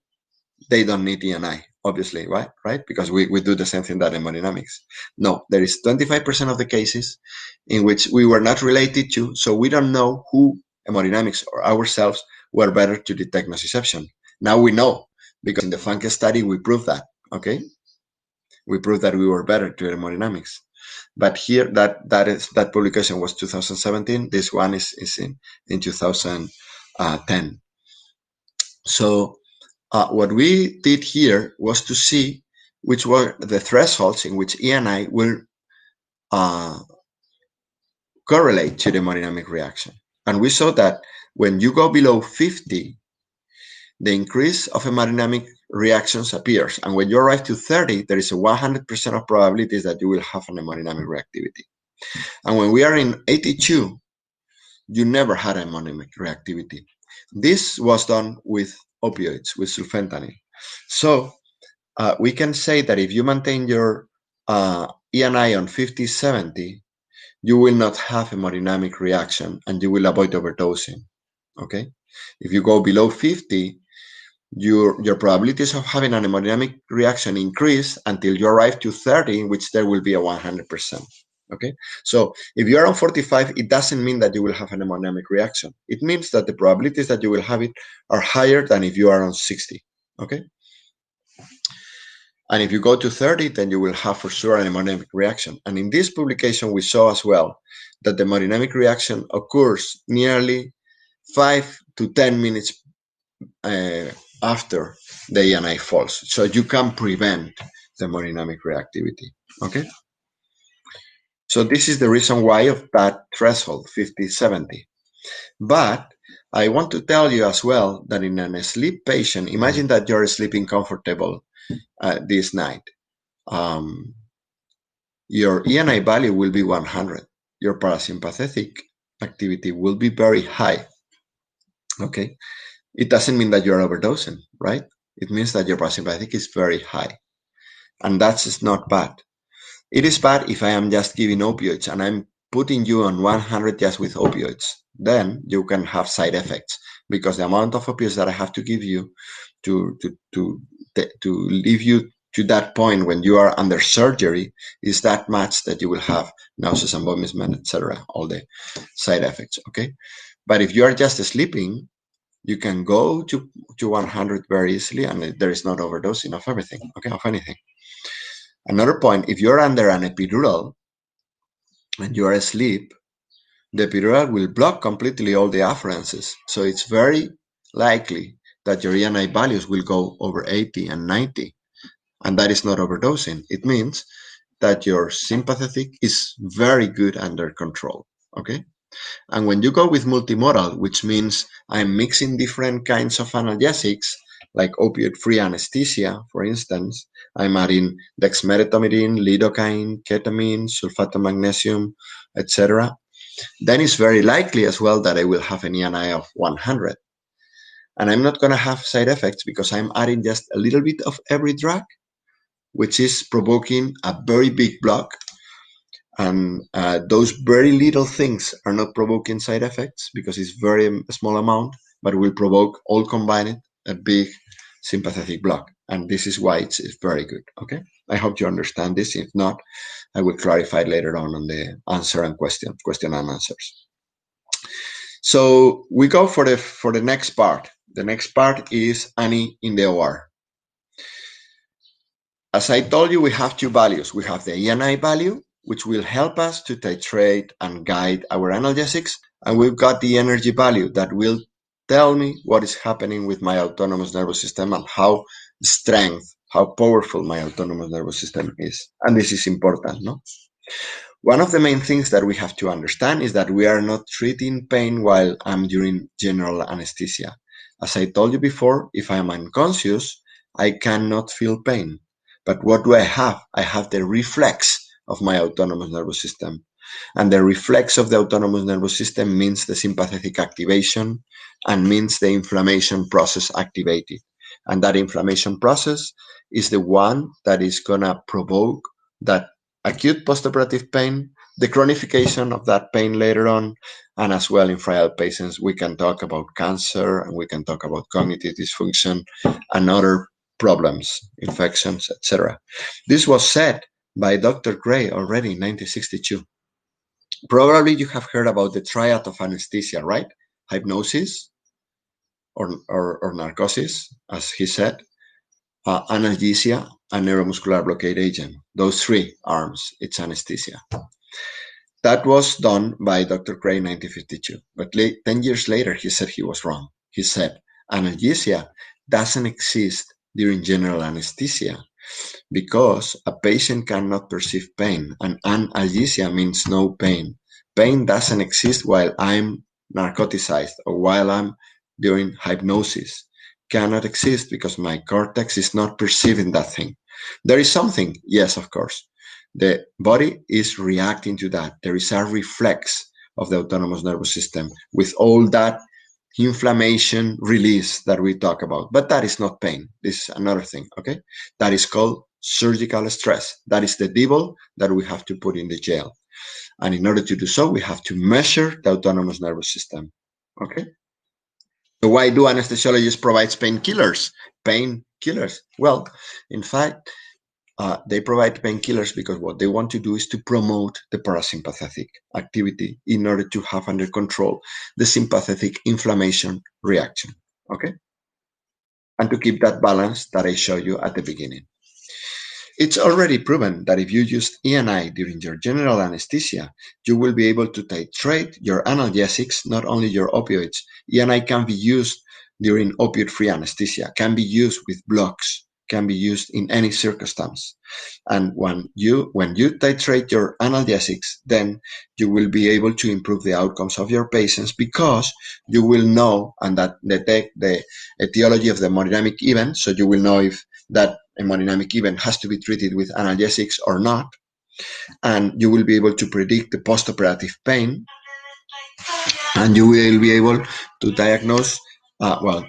they don't need ENI, obviously, right? Because we do the same thing that hemodynamics. No, there is 25% of the cases in which we were not related to, so we don't know who, hemodynamics or ourselves, were better to detect nociception. Now we know, because in the Funk study we proved that, okay? We proved that we were better to hemodynamics. But here, that publication was 2017. This one is in 2010. So what we did here was to see which were the thresholds in which ENI will correlate to the hemodynamic reaction. And we saw that when you go below 50, the increase of hemodynamic reactions appears. And when you arrive to 30, there is a 100% of probabilities that you will have an hemodynamic reactivity. And when we are in 82, you never had a hemodynamic reactivity. This was done with opioids, with sulfentanyl. So we can say that if you maintain your ENI on 50, 70, you will not have a hemodynamic reaction and you will avoid overdosing, okay? If you go below 50, your probabilities of having an hemodynamic reaction increase until you arrive to 30, in which there will be a 100%, okay? So if you are on 45, it doesn't mean that you will have an hemodynamic reaction. It means that the probabilities that you will have it are higher than if you are on 60, okay? And if you go to 30, then you will have for sure an hemodynamic reaction. And in this publication, we saw as well that the hemodynamic reaction occurs nearly 5 to 10 minutes after the ENI falls. So you can prevent the hemodynamic reactivity, okay? So this is the reason why of that threshold, 50, 70. But I want to tell you as well that in a sleep patient, imagine that you're sleeping comfortable this night. Your ENI value will be 100. Your parasympathetic activity will be very high, okay? It doesn't mean that you're overdosing, right? It means that your parasympathetic is very high. And that's not bad. It is bad if I am just giving opioids and I'm putting you on 100 just with opioids. Then you can have side effects, because the amount of opioids that I have to give you to leave you to that point when you are under surgery is that much that you will have nausea and vomit, etc., all the side effects, okay? But if you are just sleeping, you can go to 100 very easily, and there is not overdosing of everything, okay, of anything. Another point, if you're under an epidural and you are asleep, the epidural will block completely all the afferences. So it's very likely that your ENI values will go over 80 and 90. And that is not overdosing. It means that your sympathetic is very good under control, okay? And when you go with multimodal, which means I'm mixing different kinds of analgesics, like opioid-free anesthesia, for instance, I'm adding dexmedetomidine, lidocaine, ketamine, sulfate of magnesium, etc., then it's very likely as well that I will have an ENI of 100. And I'm not going to have side effects because I'm adding just a little bit of every drug, which is provoking a very big block. And those very little things are not provoking side effects because it's very small amount, but will provoke all combined a big sympathetic block. And this is why it's very good. Okay, I hope you understand this. If not, I will clarify later on the answer and question and answers. So we go for the next part. The next part is Eni in the OR. As I told you, we have two values. We have the Eni value, which will help us to titrate and guide our analgesics, and we've got the energy value that will tell me what is happening with my autonomous nervous system and how powerful my autonomous nervous system is. And this is important, no? One of the main things that we have to understand is that we are not treating pain while I'm during general anesthesia. As I told you before, if I'm unconscious, I cannot feel pain. But what do I have? I have the reflex of my autonomous nervous system. And the reflex of the autonomous nervous system means the sympathetic activation and means the inflammation process activated. And that inflammation process is the one that is going to provoke that acute postoperative pain, the chronification of that pain later on, and as well in frail patients, we can talk about cancer and we can talk about cognitive dysfunction and other problems, infections, etc. This was said by Dr. Gray already in 1962. Probably you have heard about the Triad of Anesthesia, right? Hypnosis or narcosis, as he said, analgesia, and neuromuscular blockade agent. Those three arms, it's anesthesia. That was done by Dr. Gray in 1952. But 10 years later, he said he was wrong. He said analgesia doesn't exist during general anesthesia because a patient cannot perceive pain, and analgesia means no pain. Pain doesn't exist while I'm narcotized or while I'm doing hypnosis. Cannot exist because my cortex is not perceiving that thing. There is something, yes, of course. The body is reacting to that. There is a reflex of the autonomous nervous system with all that inflammation release that we talk about. But that is not pain. This is another thing, okay? That is called surgical stress. That is the devil that we have to put in the jail. And in order to do so, we have to measure the autonomous nervous system, okay? So why do anesthesiologists provide painkillers? Painkillers. Well, in fact, they provide painkillers because what they want to do is to promote the parasympathetic activity in order to have under control the sympathetic inflammation reaction, okay? And to keep that balance that I showed you at the beginning. It's already proven that if you use Eni during your general anesthesia, you will be able to titrate your analgesics, not only your opioids. Eni can be used during opioid-free anesthesia, can be used with blocks, can be used in any circumstance. And when you titrate your analgesics, then you will be able to improve the outcomes of your patients because you will know and that detect the etiology of the hemodynamic event. So you will know if that hemodynamic event has to be treated with analgesics or not. And you will be able to predict the postoperative pain. And you will be able to diagnose, the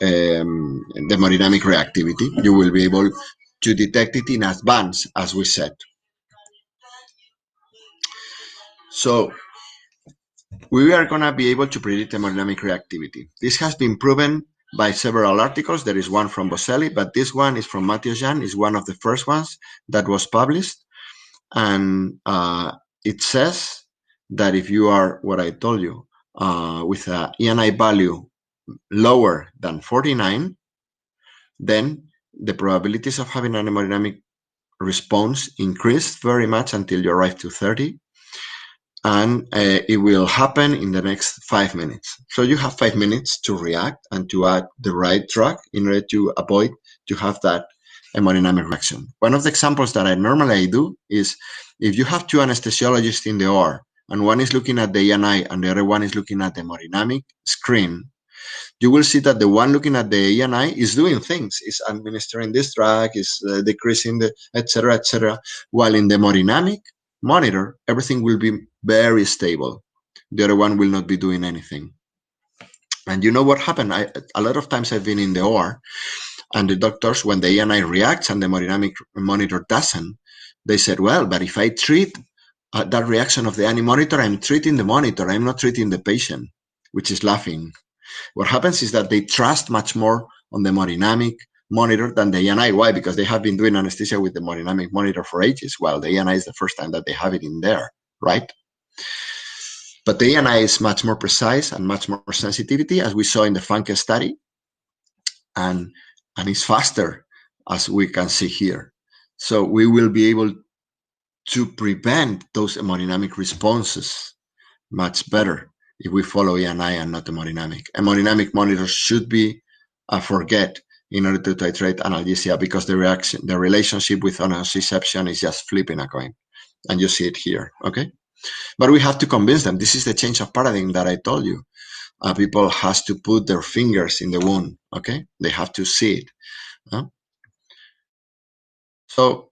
hemodynamic reactivity. You will be able to detect it in advance, as we said. So we are going to be able to predict hemodynamic reactivity. This has been proven by several articles. There is one from Boselli, but this one is from Mathieu Jean, is one of the first ones that was published. And it says that if you are, what I told you, with a ENI value lower than 49, then the probabilities of having an hemodynamic response increase very much until you arrive to 30. And it will happen in the next 5 minutes. So you have 5 minutes to react and to add the right drug in order to avoid to have that hemodynamic reaction. One of the examples that I normally do is if you have two anesthesiologists in the OR and one is looking at the ENI and the other one is looking at the hemodynamic screen, you will see that the one looking at the ENI is doing things, is administering this drug, is decreasing the etc., while in the hemodynamic monitor, everything will be very stable. The other one will not be doing anything. And you know what happened? A lot of times I've been in the OR, and the doctors, when the ENI reacts and the hemodynamic monitor doesn't, they said, well, but if I treat that reaction of the ENI monitor, I'm treating the monitor, I'm not treating the patient, which is laughing. What happens is that they trust much more on the hemodynamic monitor than the ENI. Why? Because they have been doing anesthesia with the hemodynamic monitor for ages, while the ENI is the first time that they have it in there, right? But the ENI is much more precise and much more sensitivity, as we saw in the Funke study, and it's faster, as we can see here. So we will be able to prevent those hemodynamic responses much better if we follow ENI and not hemodynamic. Hemodynamic monitors should be a forget in order to titrate analgesia, because the relationship with nociception is just flipping a coin, and you see it here, okay? But we have to convince them. This is the change of paradigm that I told you. People has to put their fingers in the wound, okay? They have to see it. So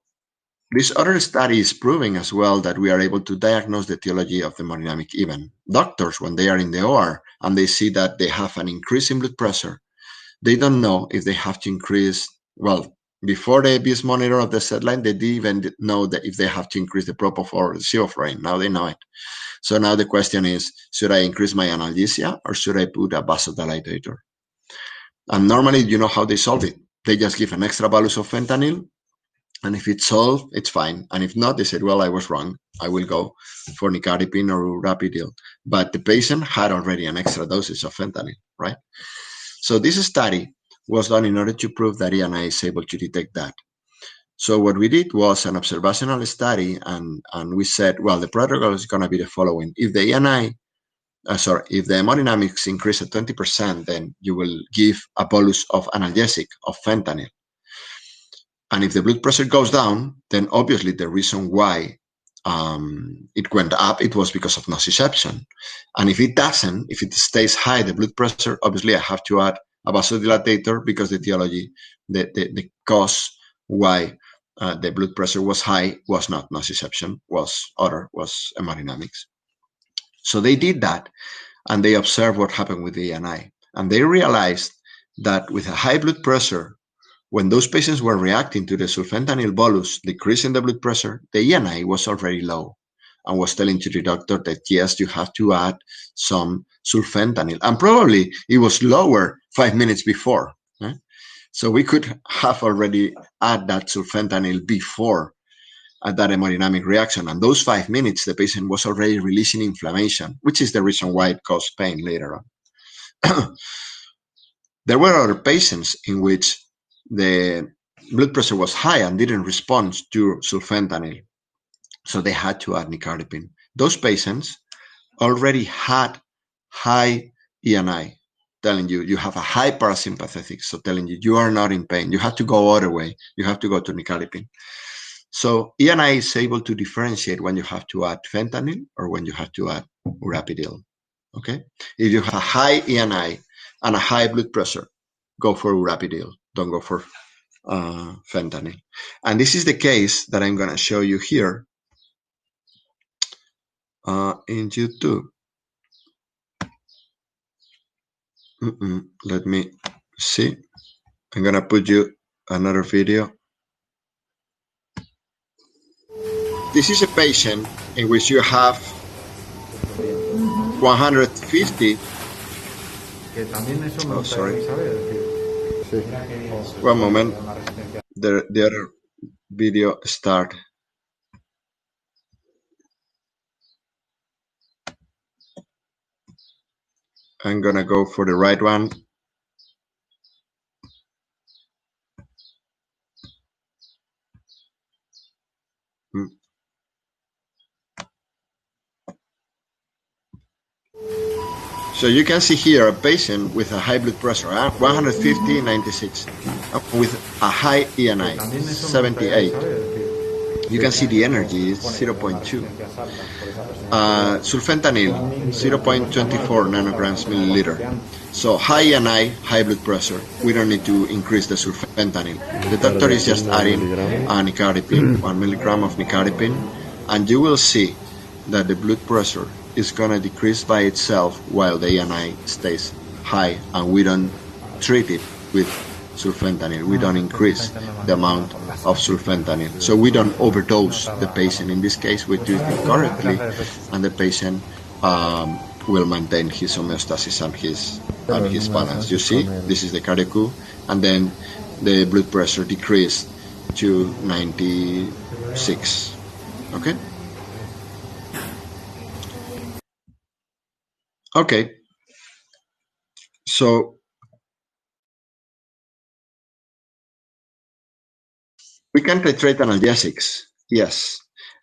this other study is proving as well that we are able to diagnose the etiology of the hemodynamic event. Doctors, when they are in the OR and they see that they have an increase in blood pressure, they don't know if they have to increase, well, before the ABS monitor of the set line, they didn't even know that if they have to increase the propofol or the sevoflurane. Now they know it. So now the question is, should I increase my analgesia or should I put a vasodilatator? And normally, you know how they solve it. They just give an extra bolus of fentanyl, and if it's solved, it's fine. And if not, they said, well, I was wrong. I will go for nicardipine or urapidil. But the patient had already an extra dosage of fentanyl, right? So this study was done in order to prove that ENI is able to detect that. So what we did was an observational study, and we said, well, the protocol is going to be the following. If the ENI, if the hemodynamics increase at 20%, then you will give a bolus of analgesic, of fentanyl. And if the blood pressure goes down, then obviously the reason why it went up, it was because of nociception. And if it doesn't, if it stays high, the blood pressure, obviously I have to add a vasodilatator, because the etiology, the cause why the blood pressure was high was not nociception, was hemodynamics. So they did that, and they observed what happened with the ENI. And they realized that with a high blood pressure, when those patients were reacting to the sulfentanyl bolus, decreasing the blood pressure, the ENI was already low and was telling to the doctor that, yes, you have to add some sulfentanyl. And probably it was lower 5 minutes before. Right? So we could have already add that sulfentanyl before that hemodynamic reaction. And those 5 minutes, the patient was already releasing inflammation, which is the reason why it caused pain later on. There were other patients in which the blood pressure was high and didn't respond to sulfentanyl, so they had to add nicardipine. Those patients already had high ENI, telling you have a high parasympathetic, so telling you are not in pain. You have to go other way. You have to go to nicardipine. So ENI is able to differentiate when you have to add fentanyl or when you have to add urapidil. Okay, if you have a high ENI and a high blood pressure, go for urapidil. Don't go for fentanyl. And this is the case that I'm going to show you here in YouTube. Let me see. I'm going to put you another video. This is a patient in which you have 150. Oh, sorry. One moment. The other video start. I'm gonna go for the right one. So you can see here a patient with a high blood pressure, 150/96, with a high ENI, 78. You can see the energy is 0.2. Sulfentanyl, 0.24 nanograms milliliter. So high ENI, high blood pressure. We don't need to increase the sulfentanyl. The doctor is just adding nicardipine, 1 milligram of nicardipine, and you will see that the blood pressure is going to decrease by itself while the ENI stays high, and we don't treat it with sulfentanyl. We don't increase the amount of sulfentanyl. So we don't overdose the patient. In this case, we treat it correctly, and the patient will maintain his homeostasis and his balance. You see, this is the cardiac coup, and then the blood pressure decreased to 96. Okay? Okay. So we can titrate analgesics. Yes.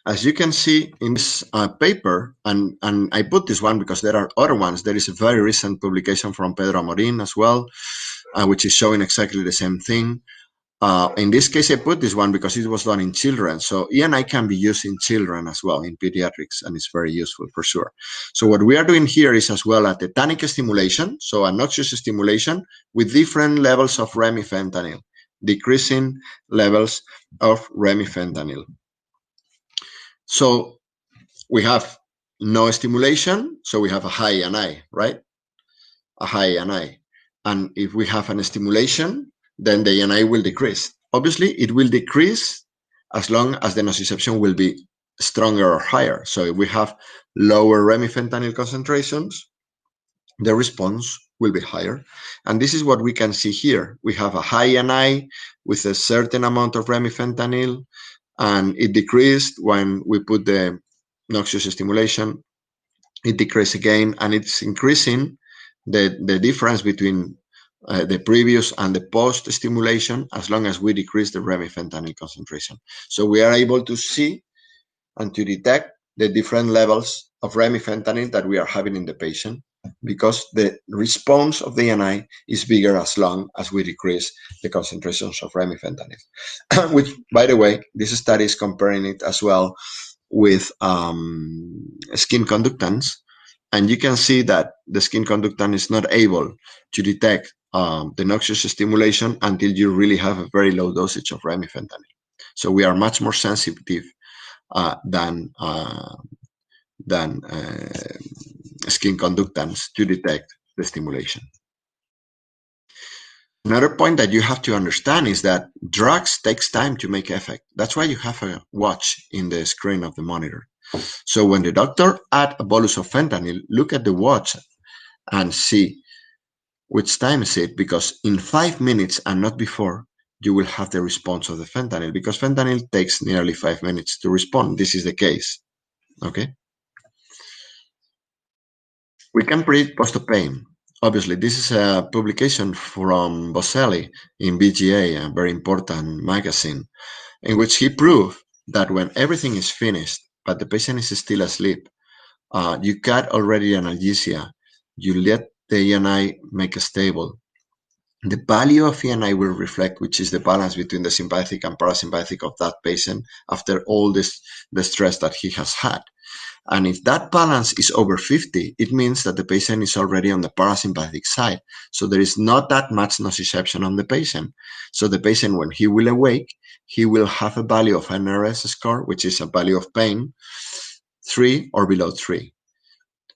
As you can see in this paper, and I put this one because there are other ones. There is a very recent publication from Pedro Amorin as well, which is showing exactly the same thing. In this case, I put this one because it was done in children. So ENI can be used in children as well, in pediatrics, and it's very useful for sure. So what we are doing here is as well a tetanic stimulation, so a noxious stimulation with different levels of remifentanil, decreasing levels of remifentanil. So we have no stimulation, so we have a high ENI, right? A high ENI. And if we have an stimulation, then the ENI will decrease. Obviously, it will decrease as long as the nociception will be stronger or higher. So if we have lower remifentanil concentrations, the response will be higher. And this is what we can see here. We have a high ENI with a certain amount of remifentanil, and it decreased when we put the noxious stimulation. It decreased again, and it's increasing the difference between the previous and the post stimulation as long as we decrease the remifentanil concentration. So we are able to see and to detect the different levels of remifentanil that we are having in the patient, because the response of the ENI is bigger as long as we decrease the concentrations of remifentanil. Which, by the way, this study is comparing it as well with skin conductance, and you can see that the skin conductant is not able to detect the noxious stimulation until you really have a very low dosage of remifentanil. So we are much more sensitive than skin conductants to detect the stimulation. Another point that you have to understand is that drugs takes time to make effect. That's why you have a watch in the screen of the monitor. So when the doctor add a bolus of fentanyl, look at the watch and see which time is it, because in 5 minutes and not before, you will have the response of the fentanyl, because fentanyl takes nearly 5 minutes to respond. This is the case. Okay. We can predict post-op pain. Obviously, this is a publication from Boselli in BGA, a very important magazine, in which he proved that when everything is finished, but the patient is still asleep, you got already analgesia, you let the ENI make a stable. The value of ENI will reflect which is the balance between the sympathetic and parasympathetic of that patient after all the stress that he has had. And if that balance is over 50, it means that the patient is already on the parasympathetic side. So there is not that much nociception on the patient. So the patient, when he will awake, he will have a value of NRS score, which is a value of pain, 3 or below 3.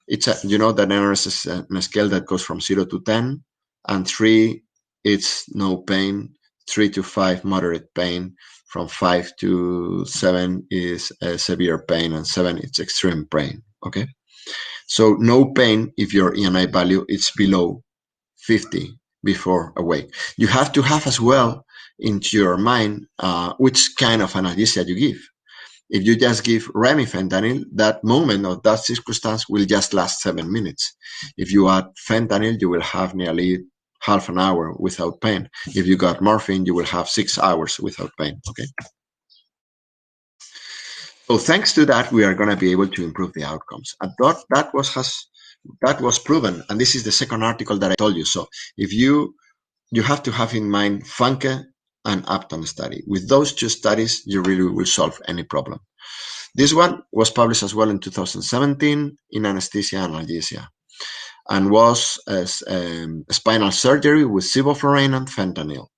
It's you know that NRS is a scale that goes from 0 to 10, and 3, it's no pain, 3 to 5, moderate pain, from 5 to 7 is severe pain, and 7 it's extreme pain. Okay, so no pain if your ENI value is below 50 before awake. You have to have as well into your mind which kind of analgesia you give. If you just give remifentanil, that moment or that circumstance will just last 7 minutes. If you add fentanyl, you will have nearly half an hour without pain. If you got morphine, you will have 6 hours without pain. Okay. So thanks to that, we are going to be able to improve the outcomes. And that was proven. And this is the second article that I told you. So if you have to have in mind Funke and Upton study. With those two studies, you really will solve any problem. This one was published as well in 2017 in Anesthesia and Analgesia, and was spinal surgery with sevoflurane and fentanyl.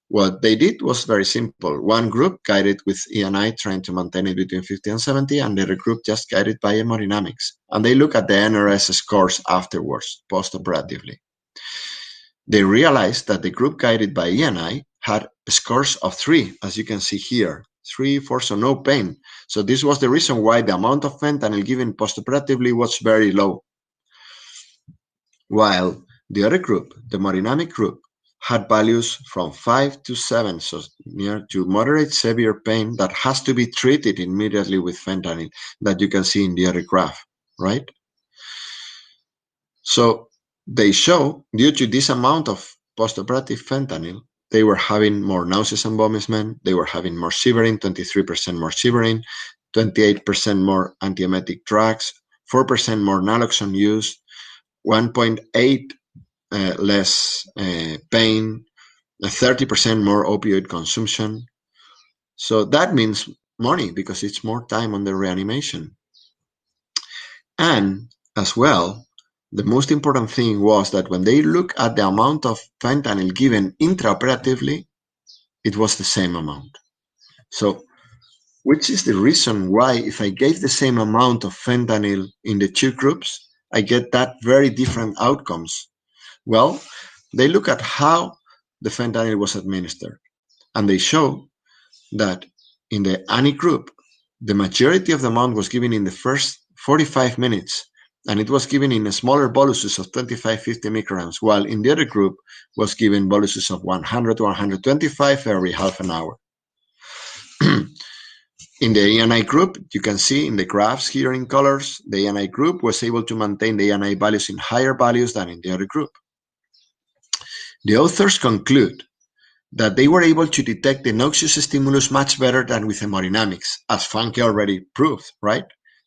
What they did was very simple. One group guided with ENI, trying to maintain it between 50 and 70, and the other group just guided by hemodynamics. And they look at the NRS scores afterwards, post-operatively. They realized that the group guided by ENI had scores of 3, as you can see here. 3, 4, so no pain. So this was the reason why the amount of fentanyl given postoperatively was very low. While the other group, the hemodynamic group, had values from 5 to 7, so near to moderate severe pain that has to be treated immediately with fentanyl, that you can see in the other graph, right? So they show, due to this amount of postoperative fentanyl, they were having more nausea and vomit, they were having more shivering, 23% more shivering, 28% more antiemetic drugs, 4% more naloxone use, 1.8 less pain, 30% more opioid consumption. So that means money because it's more time on the reanimation. And as well, the most important thing was that when they look at the amount of fentanyl given intraoperatively, it was the same amount. So, which is the reason why if I gave the same amount of fentanyl in the two groups, I get that very different outcomes. Well, they look at how the fentanyl was administered, and they show that in the Eni group, the majority of the amount was given in the first 45 minutes, and it was given in smaller boluses of 25-50 micrograms, while in the other group was given boluses of 100 to 125 every half an hour. In the Eni group, you can see in the graphs here in colors, the Eni group was able to maintain the Eni values in higher values than in the other group. The authors conclude that they were able to detect the noxious stimulus much better than with hemodynamics, as Funke already proved, right?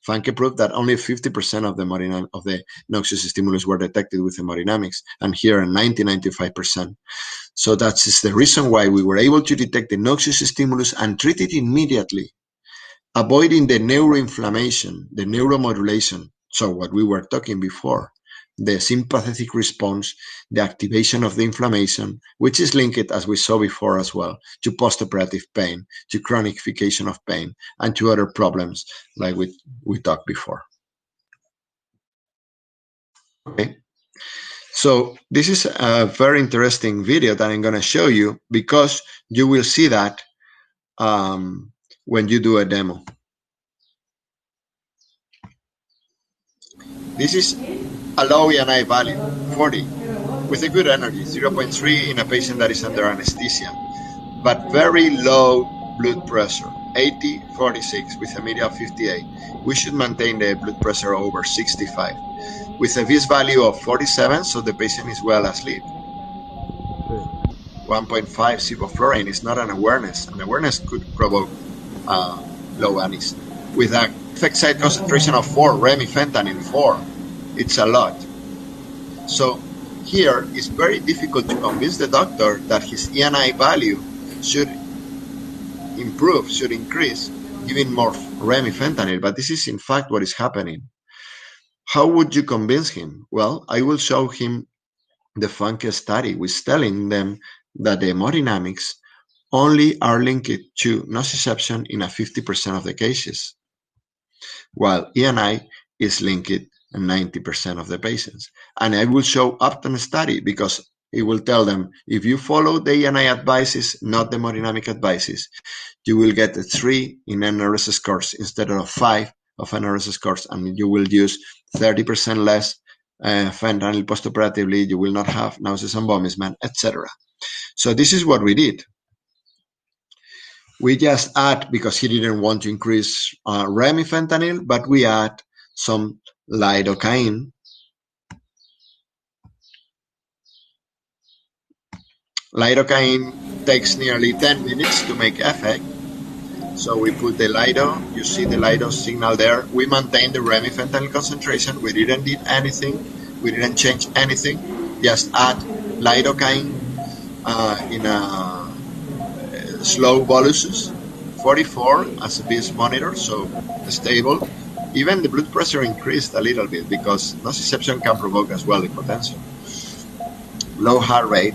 Funke proved that only 50% of the noxious stimulus were detected with hemodynamics, and here 90-95%. So that's the reason why we were able to detect the noxious stimulus and treat it immediately, avoiding the neuroinflammation, the neuromodulation. So what we were talking before, the sympathetic response, the activation of the inflammation, which is linked, as we saw before as well, to postoperative pain, to chronification of pain, and to other problems like we talked before. Okay. So this is a very interesting video that I'm going to show you because you will see that when you do a demo. This is a low ENI value, 40, with a good energy, 0.3 in a patient that is under anesthesia, but very low blood pressure, 80/46 with a media of 58. We should maintain the blood pressure over 65. With a Vis value of 47, so the patient is well asleep. 1.5 sevoflurane is not an awareness. An awareness could provoke low anis. With a effect site concentration of 4, remifentanil 4, it's a lot. So here it's very difficult to convince the doctor that his ENI value should improve, should increase, giving more remifentanil, but this is in fact what is happening. How would you convince him? Well, I will show him the Funke study, which is telling them that the hemodynamics only are linked to nociception in a 50% of the cases, while ENI is linked in 90% of the patients. And I will show Upton study because it will tell them if you follow the ENI advices, not the hemodynamic advices, you will get a 3 in NRS scores instead of 5 of NRS scores, and you will use 30% less fentanyl postoperatively, you will not have nausea and vomit, etc. So this is what we did. We just add, because he didn't want to increase remifentanil, but we add some lidocaine. Lidocaine takes nearly 10 minutes to make effect. So we put the lido, you see the lido signal there. We maintain the remifentanil concentration. We didn't do anything. We didn't change anything. Just add lidocaine in a slow boluses, 44 as a Vis monitor, so stable. Even the blood pressure increased a little bit because nociception can provoke as well hypotension. Low heart rate,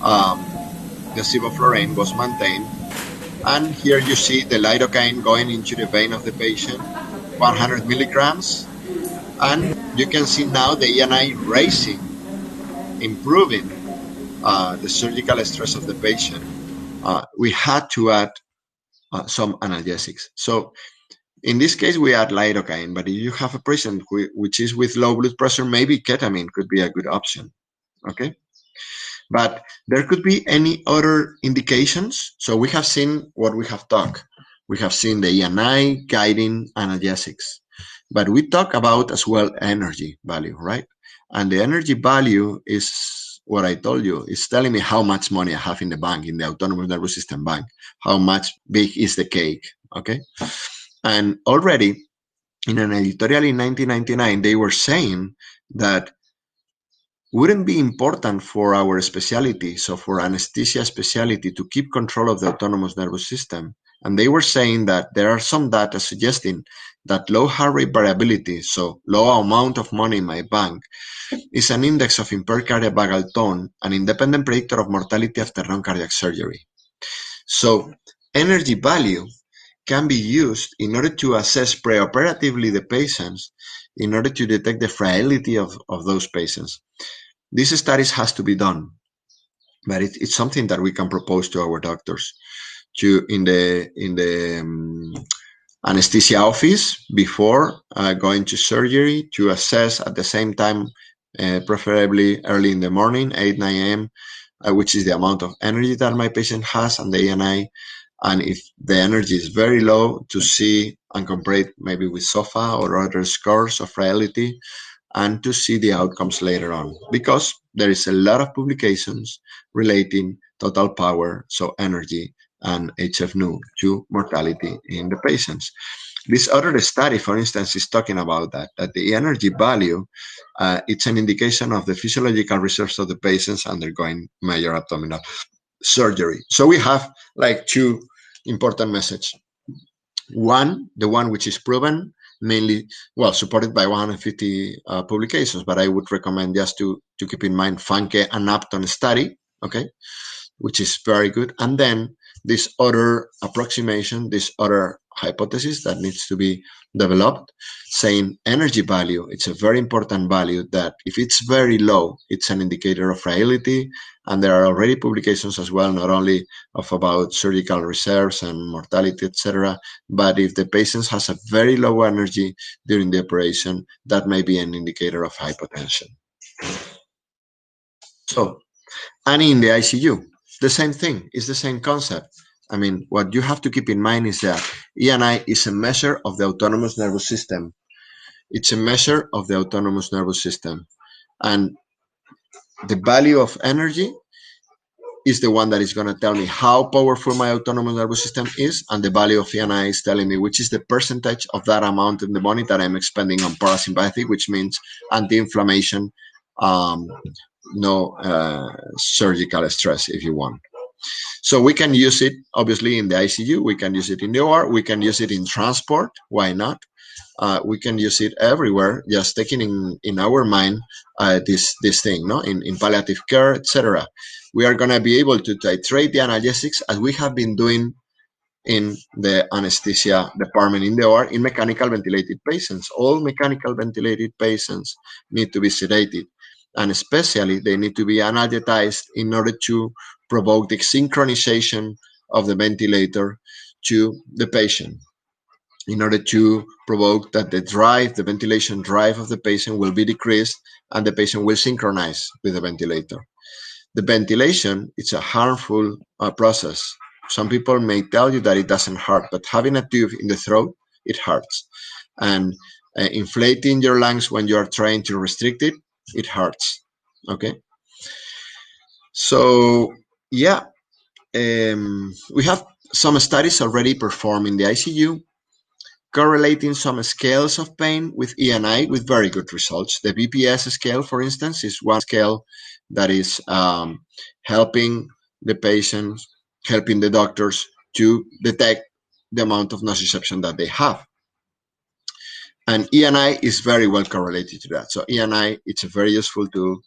the sevoflurane was maintained. And here you see the lidocaine going into the vein of the patient, 100 milligrams. And you can see now the ENI raising, improving the surgical stress of the patient. We had to add some analgesics. So in this case, we add lidocaine, but if you have a patient which is with low blood pressure, maybe ketamine could be a good option, okay? But there could be any other indications. So we have seen what we have talked. We have seen the ENI guiding analgesics, but we talk about as well energy value, right? And the energy value is what I told you. It's telling me how much money I have in the bank, in the autonomous nervous system bank, how much big is the cake, okay? And already in an editorial in 1999, they were saying that wouldn't be important for our specialty, so for anesthesia specialty, to keep control of the autonomous nervous system. And they were saying that there are some data suggesting that low heart rate variability, so low amount of money in my bank, is an index of impaired cardiac vagal tone, an independent predictor of mortality after non-cardiac surgery. So energy value can be used in order to assess preoperatively the patients, in order to detect the frailty of those patients. These studies has to be done, but it's something that we can propose to our doctors to in the anesthesia office before going to surgery, to assess at the same time, preferably early in the morning, 8, 9 a.m., which is the amount of energy that my patient has and the ENI. And if the energy is very low, to see and compare it maybe with SOFA or other scores of frailty, and to see the outcomes later on, because there is a lot of publications relating total power, so energy, and HF-NU to mortality in the patients. This other study, for instance, is talking about that the energy value, it's an indication of the physiological reserves of the patients undergoing major abdominal surgery. So we have like two important messages. One, the one which is proven, mainly, well, supported by 150 publications, but I would recommend just to keep in mind Funke and Upton study, okay, which is very good. And then this other approximation, this other hypothesis that needs to be developed, saying energy value, it's a very important value that if it's very low, it's an indicator of frailty. And there are already publications as well, not only of about surgical reserves and mortality, etc., but if the patient has a very low energy during the operation, that may be an indicator of hypotension. So, and in the ICU, the same thing, it's the same concept. I mean, what you have to keep in mind is that ENI is a measure of the autonomous nervous system. It's a measure of the autonomous nervous system. And the value of energy is the one that is going to tell me how powerful my autonomous nervous system is, and the value of ENI is telling me which is the percentage of that amount in the money that I'm expending on parasympathetic, which means anti-inflammation, no surgical stress, if you want. So we can use it, obviously, in the ICU. We can use it in the OR. We can use it in transport. Why not? We can use it everywhere, just taking in our mind this thing, no, in palliative care, etc. We are going to be able to titrate the analgesics as we have been doing in the anesthesia department in the OR in mechanical ventilated patients. All mechanical ventilated patients need to be sedated, and especially they need to be analgetized in order to provoke the synchronization of the ventilator to the patient, in order to provoke that the ventilation drive of the patient will be decreased and the patient will synchronize with the ventilator. The ventilation, it's a harmful process. Some people may tell you that it doesn't hurt, but having a tube in the throat, it hurts. And inflating your lungs when you are trying to restrict it, it hurts. Okay? So, yeah, we have some studies already performed in the ICU correlating some scales of pain with ENI with very good results. The BPS scale, for instance, is one scale that is helping the patients, helping the doctors to detect the amount of nociception that they have. And ENI is very well correlated to that. So ENI, it's a very useful tool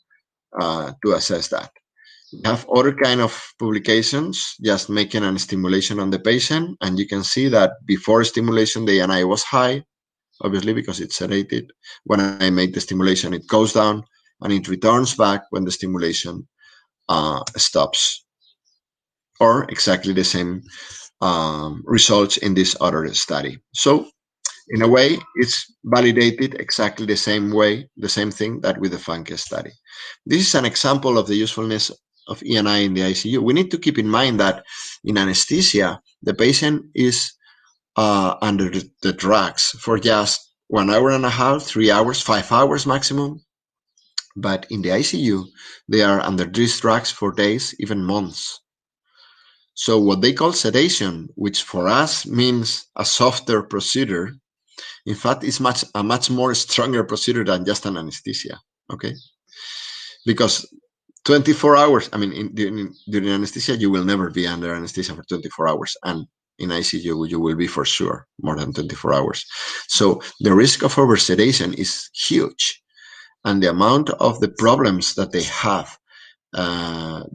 to assess that. We have other kind of publications just making a stimulation on the patient, and you can see that before stimulation the ENI was high, obviously because it's sedated. When I make the stimulation, it goes down and it returns back when the stimulation stops. Or exactly the same results in this other study. So in a way, it's validated exactly the same way, the same thing that with the Funke study. This is an example of the usefulness of Eni in the ICU. We need to keep in mind that in anesthesia, the patient is under the drugs for just 1 hour and a half, 3 hours, 5 hours maximum. But in the ICU, they are under these drugs for days, even months. So what they call sedation, which for us means a softer procedure, in fact, is a much more stronger procedure than just an anesthesia. Okay, because 24 hours. I mean, during anesthesia, you will never be under anesthesia for 24 hours, and in ICU, you will be for sure more than 24 hours. So the risk of oversedation is huge, and the amount of the problems that they have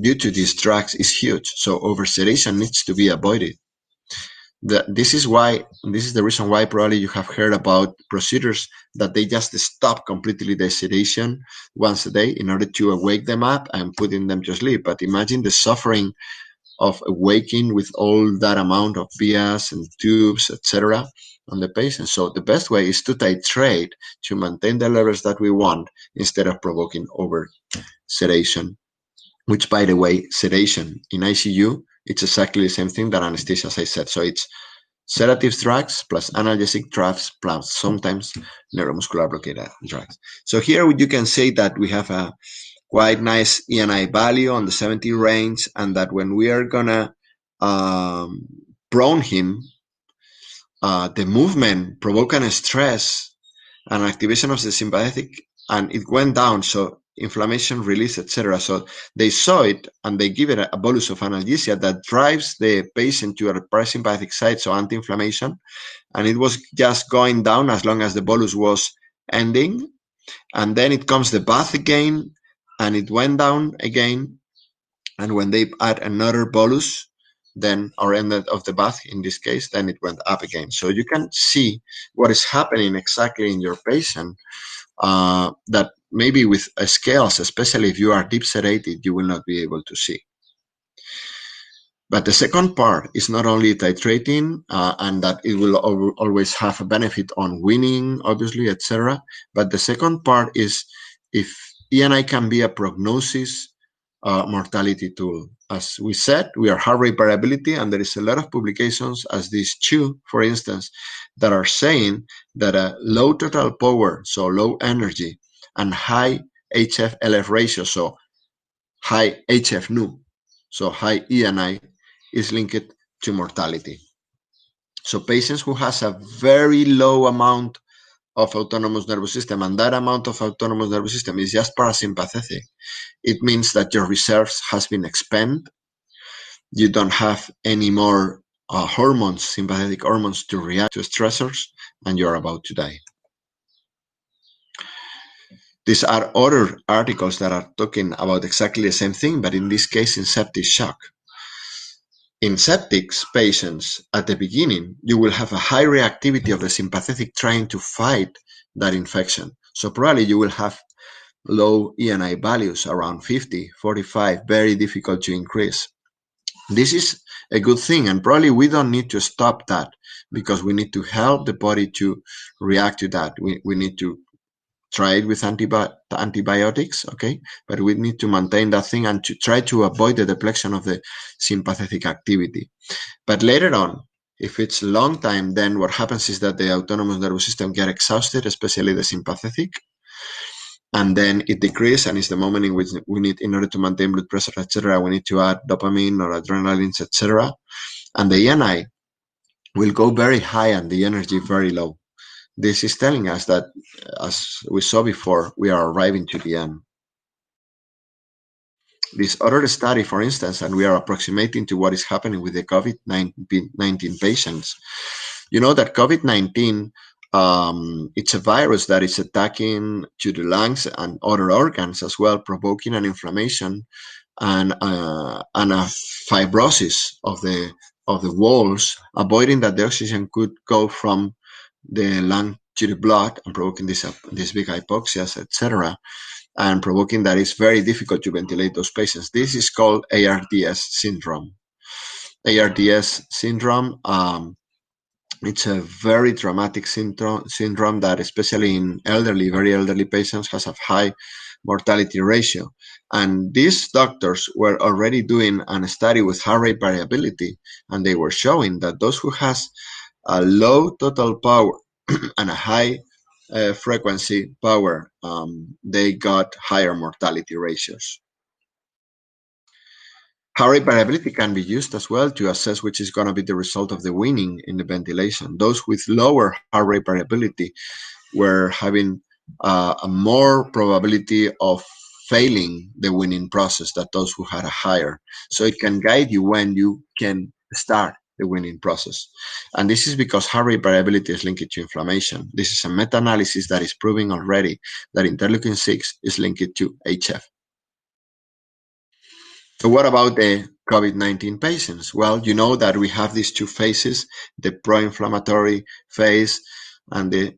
due to these drugs is huge. So oversedation needs to be avoided. This is the reason why probably you have heard about procedures that they just stop completely the sedation once a day in order to wake them up and putting them to sleep. But imagine the suffering of waking with all that amount of vias and tubes, etc., on the patient. So the best way is to titrate to maintain the levels that we want instead of provoking over sedation, which, by the way, sedation in ICU, it's exactly the same thing that anesthesia, as I said. So it's sedative drugs plus analgesic drugs plus sometimes neuromuscular blockade drugs. So here you can say that we have a quite nice ENI value on the 70 range, and that when we are gonna prone him, the movement provoked a stress and activation of the sympathetic, and it went down. So inflammation release, etc. So they saw it and they give it a bolus of analgesia that drives the patient to a parasympathetic side, so anti-inflammation, and it was just going down as long as the bolus was ending, and then it comes the bath again and it went down again, and when they add another bolus, then or end of the bath in this case, then it went up again. So you can see what is happening exactly in your patient, that maybe with scales, especially if you are deep sedated, you will not be able to see. But the second part is not only titrating, and that it will always have a benefit on weaning, obviously, etc. But the second part is if ENI can be a prognosis mortality tool. As we said, we are heart rate variability, and there is a lot of publications, as these two, for instance, that are saying that a low total power, so low energy, and high HF-LF ratio, so high HF-nu, so high ENI, is linked to mortality. So patients who has a very low amount of autonomous nervous system, and that amount of autonomous nervous system is just parasympathetic, it means that your reserves has been expended. You don't have any more hormones, sympathetic hormones, to react to stressors, and you're about to die. These are other articles that are talking about exactly the same thing, but in this case in septic shock. In septic patients, at the beginning, you will have a high reactivity of the sympathetic trying to fight that infection. So probably you will have low ENI values around 50, 45, very difficult to increase. This is a good thing, and probably we don't need to stop that, because we need to help the body to react to that. We need to try it with antibiotics, okay? But we need to maintain that thing and to try to avoid the depletion of the sympathetic activity. But later on, if it's a long time, then what happens is that the autonomous nervous system get exhausted, especially the sympathetic, and then it decreases, and it's the moment in which we need, in order to maintain blood pressure, etc., we need to add dopamine or adrenalines, etc., and the ENI will go very high and the energy very low. This is telling us that, as we saw before, we are arriving to the end. This other study, for instance, and we are approximating to what is happening with the COVID-19 patients. You know that COVID-19, it's a virus that is attacking to the lungs and other organs as well, provoking an inflammation and a fibrosis of the walls, avoiding that the oxygen could go from the lung to the blood and provoking this big hypoxias, etc., and provoking that it's very difficult to ventilate those patients. This is called ARDS syndrome. ARDS syndrome, it's a very dramatic syndrome that, especially in very elderly patients, has a high mortality ratio. And these doctors were already doing a study with heart rate variability, and they were showing that those who has a low total power and a high frequency power, they got higher mortality ratios. Heart rate variability can be used as well to assess which is going to be the result of the weaning in the ventilation. Those with lower heart rate variability were having a more probability of failing the weaning process than those who had a higher. So it can guide you when you can start the weaning process. And this is because heart rate variability is linked to inflammation. This is a meta-analysis that is proving already that interleukin-6 is linked to HF. So what about the COVID-19 patients? Well, you know that we have these two phases, the pro-inflammatory phase and the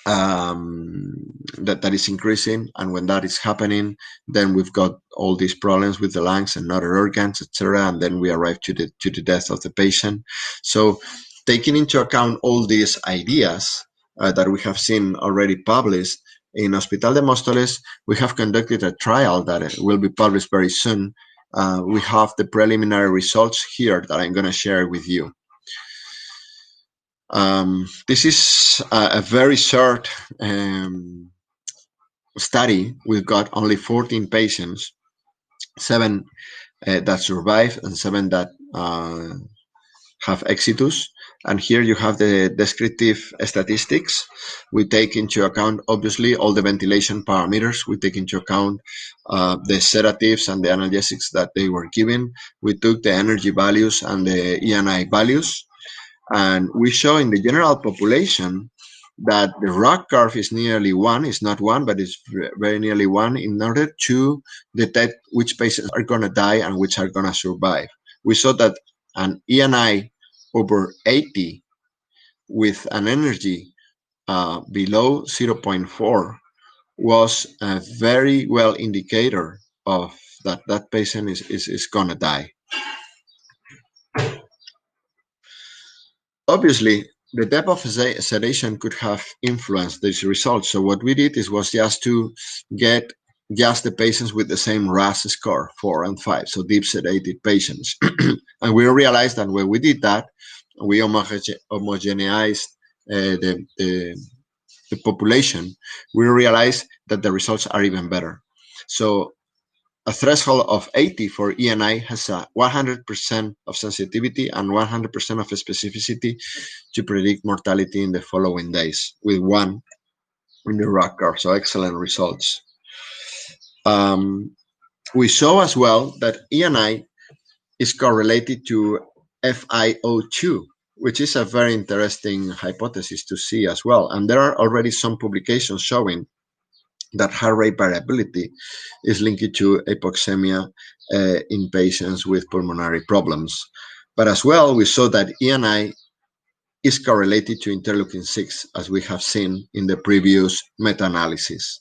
that is increasing, and when that is happening, then we've got all these problems with the lungs and other organs, etc., and then we arrive to the death of the patient. So taking into account all these ideas that we have seen already published in Hospital de Móstoles, we have conducted a trial that will be published very soon. We have the preliminary results here that I'm going to share with you. This is a very short study. We've got only 14 patients, 7 that survive and 7 that have exitus. And here you have the descriptive statistics. We take into account, obviously, all the ventilation parameters. We take into account the sedatives and the analgesics that they were given. We took the energy values and the ENI values. And we show in the general population that the ROC curve is nearly 1. It's not 1, but it's very nearly 1 in order to detect which patients are going to die and which are going to survive. We saw that an ENI over 80 with an energy below 0.4 was a very well indicator of that patient is going to die. Obviously, the depth of sedation could have influenced these results. So what we did was just to get just the patients with the same RAS score, 4 and 5, so deep sedated patients. And we realized that when we did that, we homogeneized the population, we realized that the results are even better. So a threshold of 80 for ENI has a 100% of sensitivity and 100% of specificity to predict mortality in the following days, with 1 in the ROC curve. So excellent results. We saw as well that ENI is correlated to FiO2, which is a very interesting hypothesis to see as well. And there are already some publications showing that heart rate variability is linked to hypoxemia in patients with pulmonary problems. But as well, we saw that ENI is correlated to interleukin-6, as we have seen in the previous meta-analysis.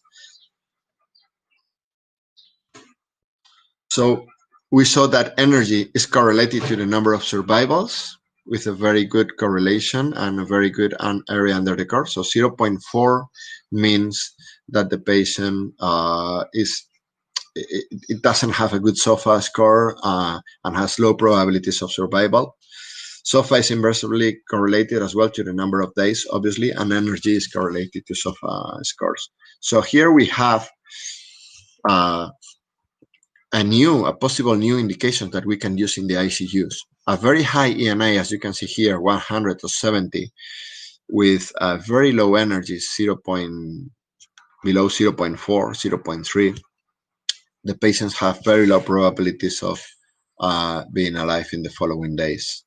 So we saw that energy is correlated to the number of survivals with a very good correlation and a very good area under the curve. So 0.4 means that the patient it doesn't have a good SOFA score and has low probabilities of survival. SOFA is inversely correlated as well to the number of days, obviously, and energy is correlated to SOFA scores. So here we have a possible new indication that we can use in the ICUs. A very high ENI, as you can see here, 100 or 70, with a very low energy, below 0.4, 0.3. The patients have very low probabilities of being alive in the following days.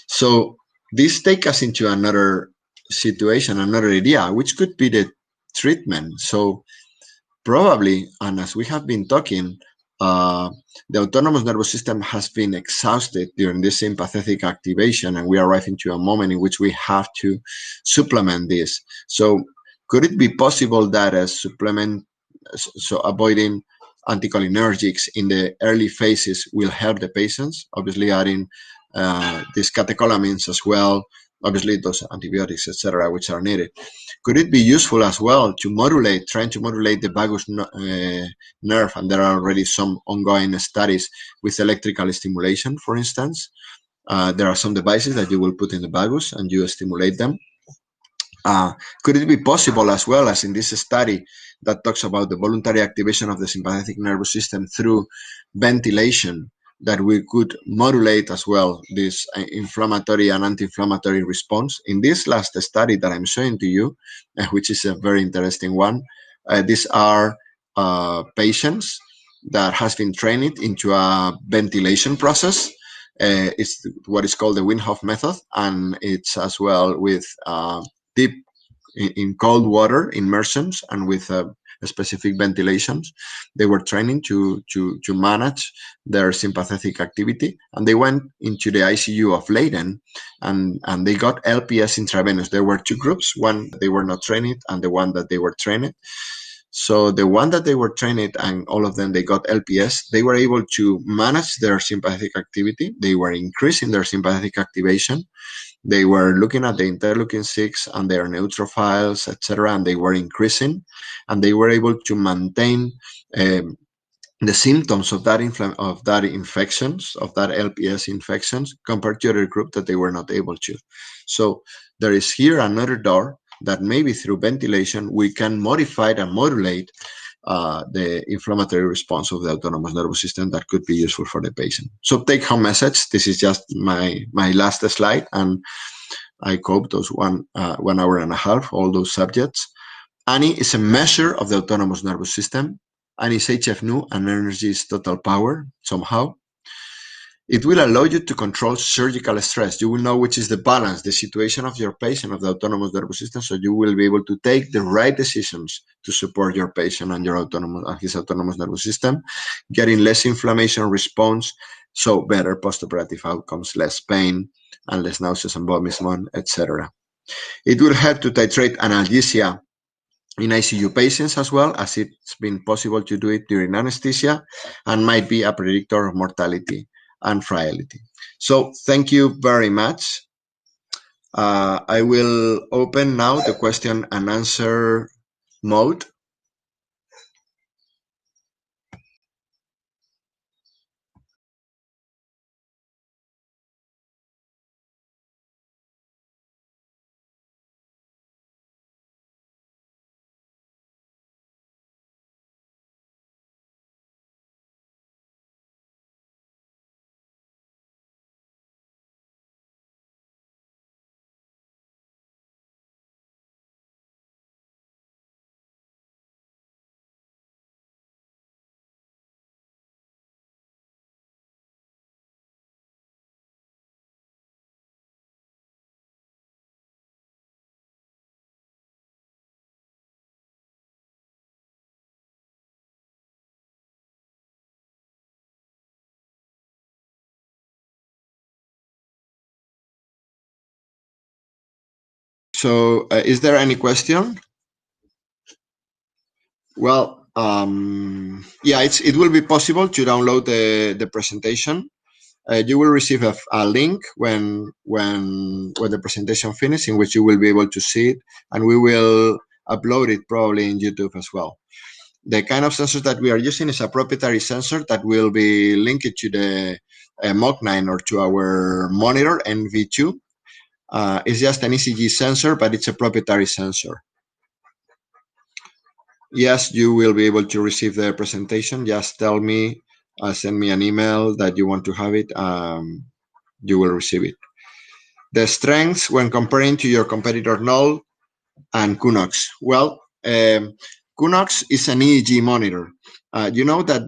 So this takes us into another situation, another idea, which could be the treatment. So probably, and as we have been talking, the autonomous nervous system has been exhausted during this sympathetic activation, and we are arriving to a moment in which we have to supplement this. So could it be possible that a supplement, so avoiding anticholinergics in the early phases will help the patients? Obviously, adding these catecholamines as well obviously those antibiotics, etc., which are needed. Could it be useful as well to modulate, trying to modulate the vagus nerve? And there are already some ongoing studies with electrical stimulation, for instance. There are some devices that you will put in the vagus and you stimulate them. Could it be possible, as well as in this study that talks about the voluntary activation of the sympathetic nervous system through ventilation, that we could modulate as well this inflammatory and anti-inflammatory response? In this last study that I'm showing to you, which is a very interesting one, these are patients that has been trained into a ventilation process. It's what is called the Windhoff Method, and it's as well with deep in cold water immersions and with specific ventilations. They were training to manage their sympathetic activity, and they went into the ICU of Leiden, and they got LPS intravenous. There were two groups: one they were not trained and the one that they were trained. So the one that they were trained, and all of them, they got LPS, they were able to manage their sympathetic activity. They were increasing their sympathetic activation. They were looking at the interleukin-6 and their neutrophils, etc., and they were increasing, and they were able to maintain the symptoms of that infections, of that LPS infections, compared to other group that they were not able to. So there is here another door that maybe through ventilation we can modify and modulate the inflammatory response of the autonomous nervous system that could be useful for the patient. So take-home message, this is just my last slide, and I cope those 1 hour and a half, all those subjects. Eni is a measure of the autonomous nervous system. Eni is HF and energy is total power, somehow. It will allow you to control surgical stress. You will know which is the balance, the situation of your patient, of the autonomous nervous system, so you will be able to take the right decisions to support your patient and his autonomous nervous system, getting less inflammation response, so better postoperative outcomes, less pain, and less nauseous and vomiting, etc. It will help to titrate analgesia in ICU patients as well, as it's been possible to do it during anesthesia, and might be a predictor of mortality and frailty. So thank you very much. I will open now the question and answer mode. So is there any question? Well, yeah, it will be possible to download the presentation. You will receive a link when the presentation finishes, in which you will be able to see it, and we will upload it probably in YouTube as well. The kind of sensors that we are using is a proprietary sensor that will be linked to the Mach9 or to our monitor NV2. It's just an ECG sensor, but it's a proprietary sensor. Yes, you will be able to receive the presentation. Just tell me, send me an email that you want to have it. You will receive it. The strengths when comparing to your competitor Knoll and Kunox. Well, Kunox is an EEG monitor. You know that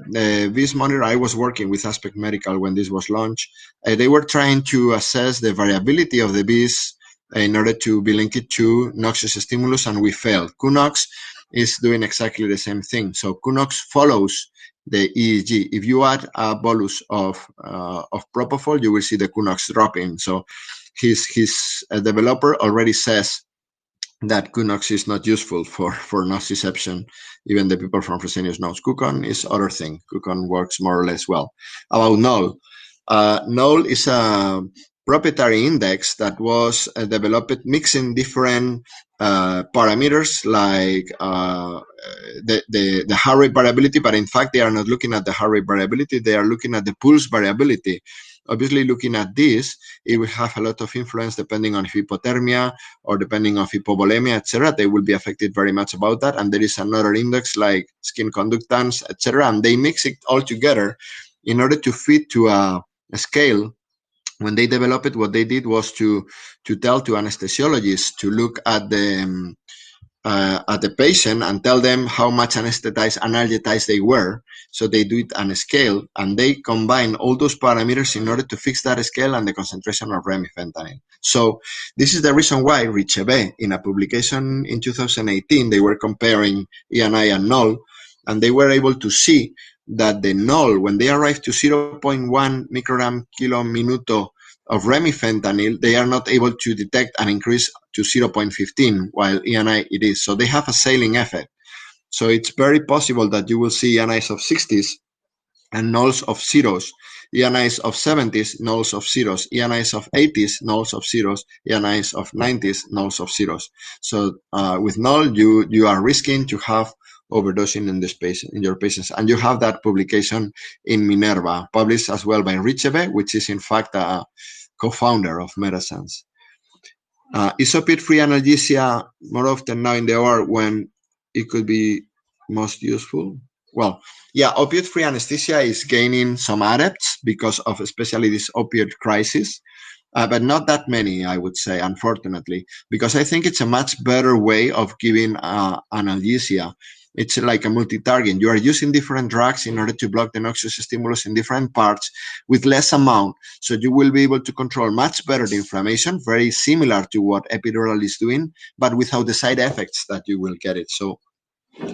this monitor, I was working with Aspect Medical when this was launched. They were trying to assess the variability of the bees in order to be linked to noxious stimulus, and we failed. Kunox is doing exactly the same thing. So Kunox follows the EEG. If you add a bolus of propofol, you will see the Kunox dropping. So his developer already says that Kunox is not useful for nociception. Even the people from Fresenius knows. Kucon is other thing. Kucon works more or less well. About Knoll. Knoll is a proprietary index that was developed mixing different parameters like the heart rate variability, but in fact they are not looking at the heart rate variability, they are looking at the pulse variability. Obviously, looking at this, it will have a lot of influence depending on hypothermia or depending on hypovolemia, etc. They will be affected very much about that. And there is another index like skin conductance, etc. And they mix it all together in order to fit to a scale. When they developed it, what they did was to tell to anesthesiologists to look at the patient and tell them how much anesthetized, analgetized they were. So they do it on a scale, and they combine all those parameters in order to fix that scale and the concentration of remifentanil. So this is the reason why Richebe, in a publication in 2018, they were comparing ENI and NOL, and they were able to see that the NOL, when they arrived to 0.1 microgram kilo minuto of remifentanil, they are not able to detect an increase to 0.15, while ENI it is. So they have a sailing effect. So it's very possible that you will see ENIs of 60s and nulls of zeros, ENIs of 70s, nulls of zeros, ENIs of 80s, nulls of zeros, ENIs of 90s, nulls of zeros. So with null, you are risking to have overdosing in this patient, in your patients. And you have that publication in Minerva, published as well by Richebe, which is in fact a co-founder of Medicines. Is opiate-free analgesia more often now in the OR when it could be most useful? Well, yeah, opiate-free anesthesia is gaining some adepts because of especially this opioid crisis, but not that many, I would say, unfortunately, because I think it's a much better way of giving analgesia. It's like a multi-target. You are using different drugs in order to block the noxious stimulus in different parts with less amount. So you will be able to control much better the inflammation, very similar to what epidural is doing, but without the side effects that you will get it. So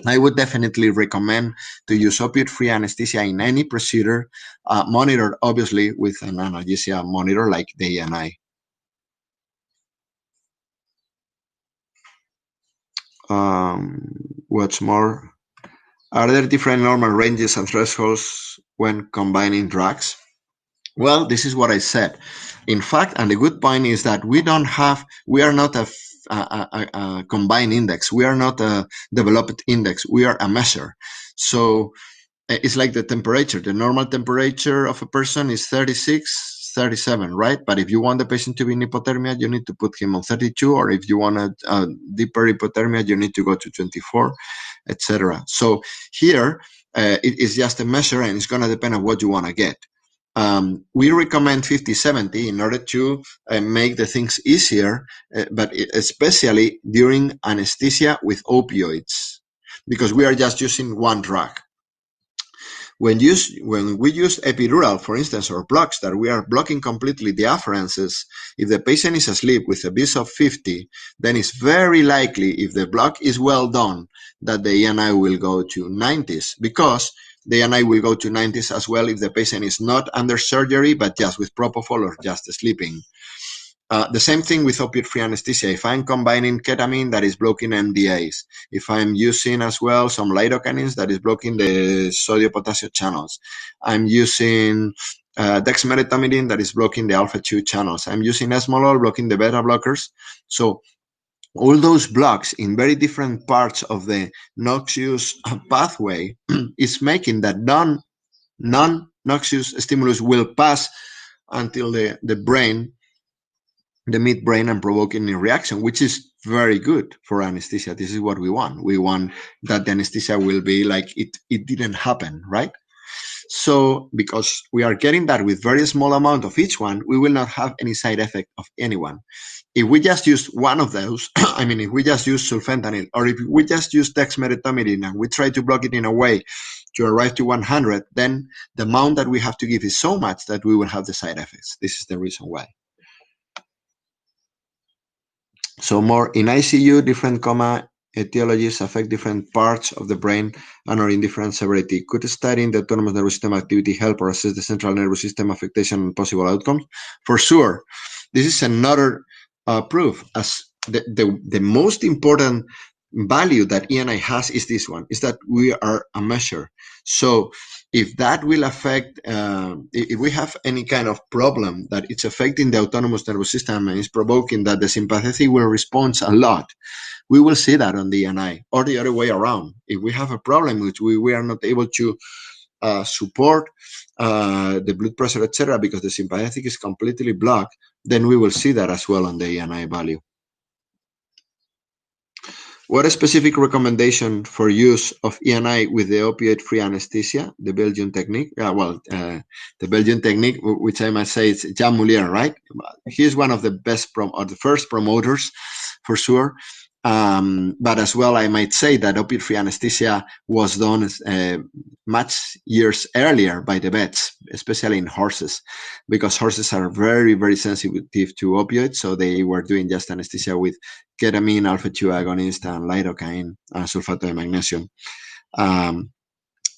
I would definitely recommend to use opiate-free anesthesia in any procedure, monitored obviously with an analgesia monitor like the ENI. What's more? Are there different normal ranges and thresholds when combining drugs? Well, this is what I said. In fact, and the good point is that we are not a combined index. We are not a developed index. We are a measure. So it's like the temperature. The normal temperature of a person is 36, 37, right? But if you want the patient to be in hypothermia, you need to put him on 32, or if you want a deeper hypothermia, you need to go to 24, etc. So here, it is just a measure, and it's going to depend on what you want to get. We recommend 50-70 in order to make the things easier, but especially during anesthesia with opioids, because we are just using one drug. When we use epidural, for instance, or blocks that we are blocking completely the afferences, if the patient is asleep with a BIS of 50, then it's very likely, if the block is well done, that the ENI will go to 90s, because the ENI will go to 90s as well if the patient is not under surgery, but just with propofol or just sleeping. The same thing with opiate-free anesthesia. If I'm combining ketamine that is blocking MDAs, if I'm using as well some lidocaines that is blocking the sodium-potassium channels, I'm using dexmedetomidine that is blocking the alpha-2 channels, I'm using esmolol blocking the beta blockers. So all those blocks in very different parts of the noxious pathway is making that non-noxious stimulus will pass until the brain, the midbrain, and provoking a reaction, which is very good for anesthesia. This is what we want. We want that the anesthesia will be like it didn't happen, right? So because we are getting that with very small amount of each one, we will not have any side effect of anyone. If we just use one of those, I mean, if we just use sulfentanyl, or if we just use dexmedetomidine and we try to block it in a way to arrive to 100, then the amount that we have to give is so much that we will have the side effects. This is the reason why. So more in ICU, different coma etiologies affect different parts of the brain and are in different severity. Could studying the autonomous nervous system activity help or assess the central nervous system affectation and possible outcomes? For sure. This is another proof. As the most important value that ENI has is this one, is that we are a measure. So if that will affect, if we have any kind of problem that it's affecting the autonomous nervous system and is provoking that the sympathetic will respond a lot, we will see that on the ENI, or the other way around. If we have a problem which we are not able to support the blood pressure, etc., because the sympathetic is completely blocked, then we will see that as well on the ENI value. What a specific recommendation for use of ENI with the opioid-free anesthesia, the Belgian technique? The Belgian technique, which I must say is Jean Moulier, right? He's one of the best or the first promoters, for sure. But as well, I might say that opioid-free anesthesia was done much years earlier by the vets, especially in horses, because horses are very, very sensitive to opioids. So they were doing just anesthesia with ketamine, alpha-2 agonist, and lidocaine, sulfate of magnesium.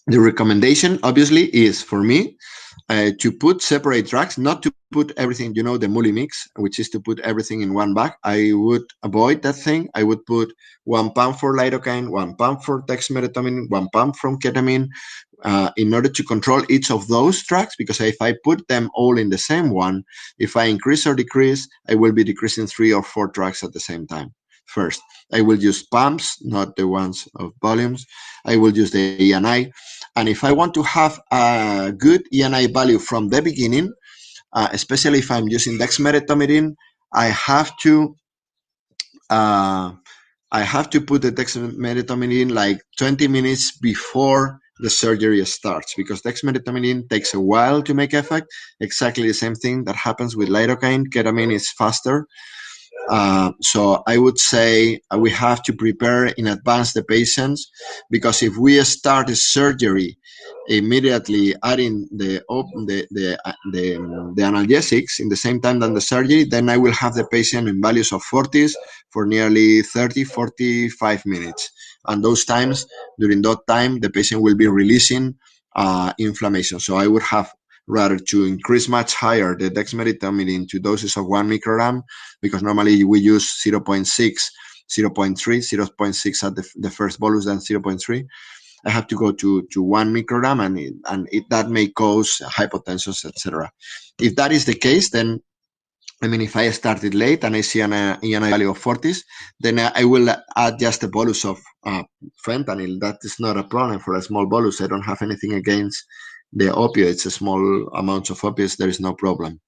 The recommendation, obviously, is for me to put separate drugs, not to put everything, the Muli mix, which is to put everything in one bag. I would avoid that thing. I would put 1 pump for lidocaine, 1 pump for dexmedetomidine, 1 pump from ketamine, in order to control each of those drugs, because if I put them all in the same one, if I increase or decrease, I will be decreasing 3 or 4 drugs at the same time. First, I will use pumps, not the ones of volumes. I will use the ENI. And if I want to have a good ENI value from the beginning, especially if I'm using dexmedetomidine, I have to put the dexmedetomidine like 20 minutes before the surgery starts, because dexmedetomidine takes a while to make effect. Exactly the same thing that happens with lidocaine. Ketamine is faster. So I would say we have to prepare in advance the patients, because if we start the surgery immediately adding the analgesics in the same time than the surgery, then I will have the patient in values of 40s for nearly 30, 45 minutes. And those times, during that time, the patient will be releasing inflammation. So I would have rather to increase much higher the dexmedetomidine to doses of 1 microgram, because normally we use 0.6, 0.3, 0.6 at the first bolus, then 0.3. I have to go to 1 microgram, and that may cause hypotension, etc. If that is the case, then if I started late and I see an ENI value of 40s, then I will add just a bolus of fentanyl. That is not a problem for a small bolus. I don't have anything against the opioids. A small amounts of opioids, there is no problem.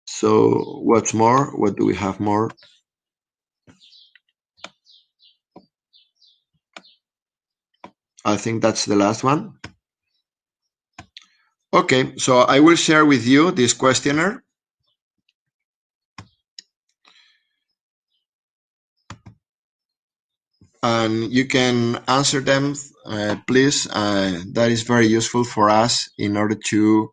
So what's more? What do we have more? I think that's the last one. Okay, so I will share with you this questionnaire. And you can answer them, please. That is very useful for us in order to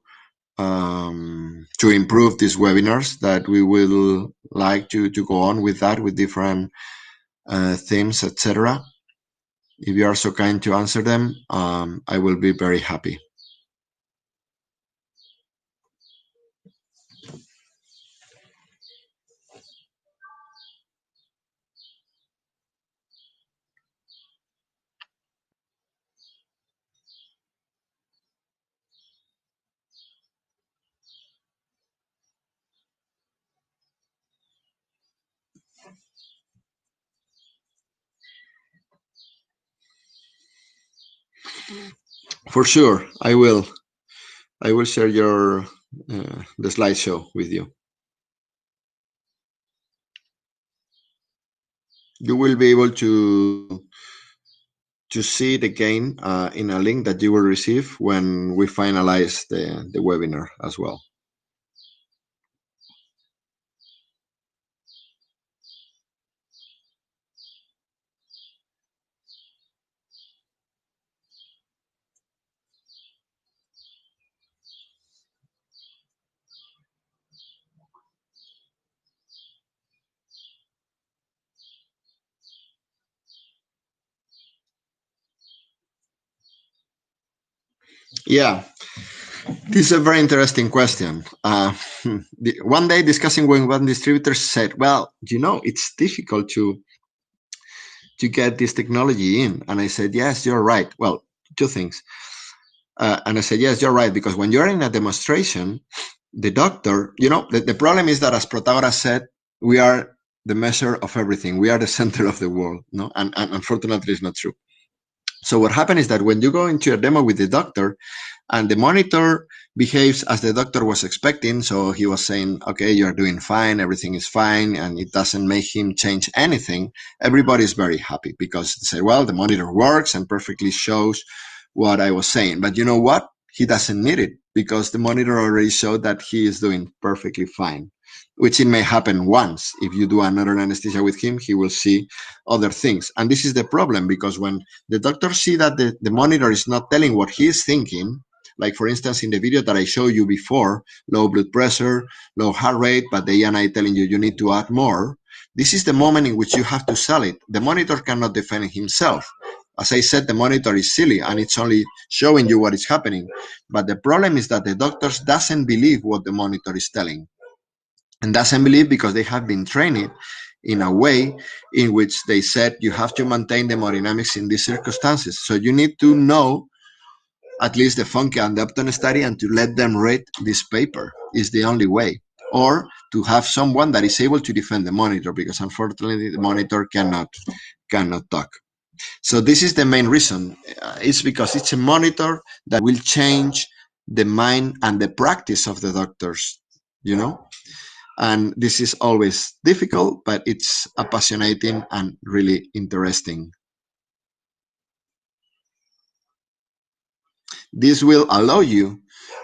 improve these webinars, that we will like to go on with that, with different themes, etc. If you are so kind to answer them, I will be very happy. For sure, I will share the slideshow with you. You will be able to see it again in a link that you will receive when we finalize the webinar as well. Yeah, this is a very interesting question. One day, discussing with one distributor, said, well, it's difficult to get this technology in. And I said, yes, you're right. Well, two things. And I said, yes, you're right, because when you're in a demonstration, the doctor, the problem is that, as Protagoras said, we are the measure of everything. We are the center of the world, no? And unfortunately, it's not true. So what happened is that when you go into a demo with the doctor, and the monitor behaves as the doctor was expecting, so he was saying, okay, you're doing fine, everything is fine, and it doesn't make him change anything, everybody's very happy, because they say, well, the monitor works and perfectly shows what I was saying. But you know what? He doesn't need it, because the monitor already showed that he is doing perfectly fine, which it may happen once. If you do another anesthesia with him, he will see other things. And this is the problem, because when the doctor see that the monitor is not telling what he is thinking, like for instance, in the video that I showed you before, low blood pressure, low heart rate, but the ENI telling you need to add more, this is the moment in which you have to sell it. The monitor cannot defend himself. As I said, the monitor is silly and it's only showing you what is happening. But the problem is that the doctors doesn't believe what the monitor is telling. And doesn't believe because they have been trained in a way in which they said you have to maintain the hemodynamics in these circumstances. So you need to know at least the Funke and the Upton study, and to let them read this paper is the only way. Or to have someone that is able to defend the monitor, because unfortunately the monitor cannot talk. So this is the main reason. It's because it's a monitor that will change the mind and the practice of the doctors, you know? And this is always difficult, but it's apassionating and really interesting. This will allow you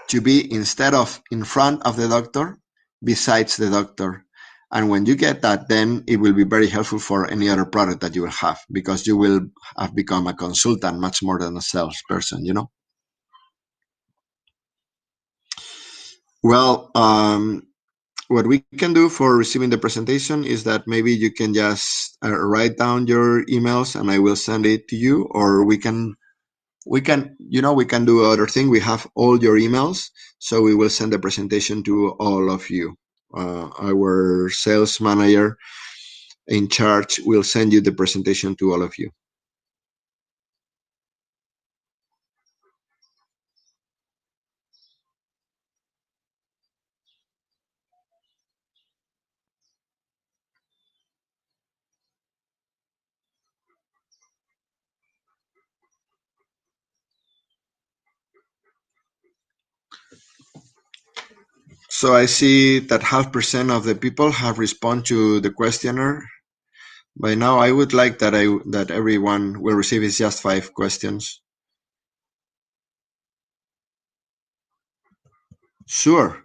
to be, instead of in front of the doctor, besides the doctor. And when you get that, then it will be very helpful for any other product that you will have, because you will have become a consultant much more than a salesperson, Well, what we can do for receiving the presentation is that maybe you can just write down your emails and I will send it to you, or we can do other thing. We have all your emails, so we will send the presentation to all of you. Our sales manager in charge will send you the presentation to all of you. So I see that 0.5% of the people have responded to the questionnaire. By now, I would like that everyone will receive is just 5 questions. Sure.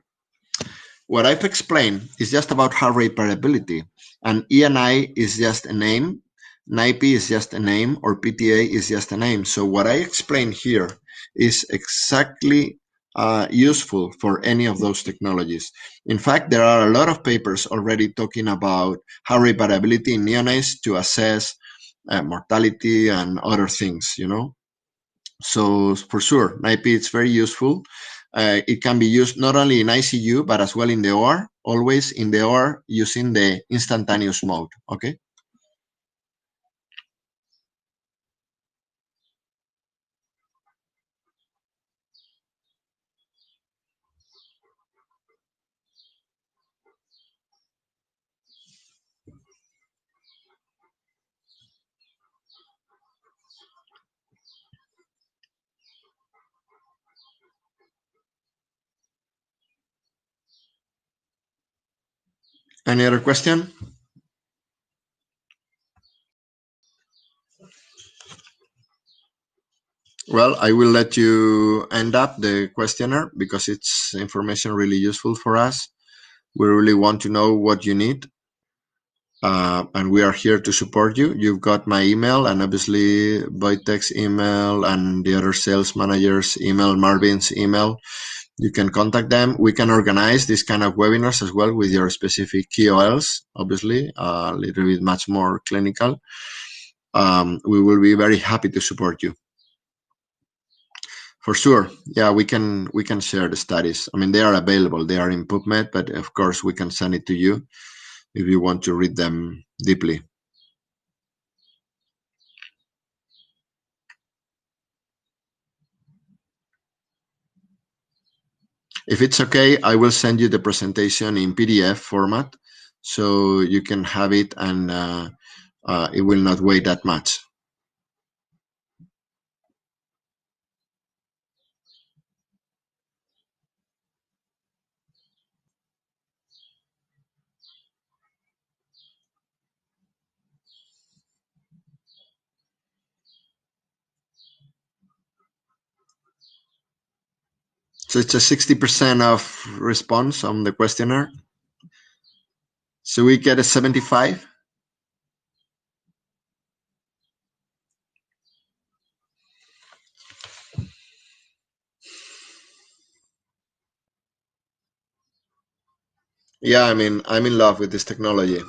What I've explained is just about heart rate variability, and ENI is just a name, NIP is just a name, or PTA is just a name. So what I explained here is exactly useful for any of those technologies. In fact, there are a lot of papers already talking about heart rate variability in neonates to assess mortality and other things, So for sure, NIP is very useful. It can be used not only in ICU, but as well in the OR, always in the OR using the instantaneous mode, okay? Any other question? Well, I will let you end up the questionnaire because it's information really useful for us. We really want to know what you need. And we are here to support you. You've got my email and obviously Wojtek's email and the other sales manager's email, Marvin's email. You can contact them. We can organize this kind of webinars as well with your specific KOLs, obviously, a little bit much more clinical. We will be very happy to support you. For sure. Yeah, we can share the studies. I mean, they are available. They are in PubMed, but of course we can send it to you if you want to read them deeply. If it's okay, I will send you the presentation in PDF format so you can have it, and it will not weigh that much. So it's a 60% of response on the questionnaire. So we get a 75. Yeah, I mean, I'm in love with this technology.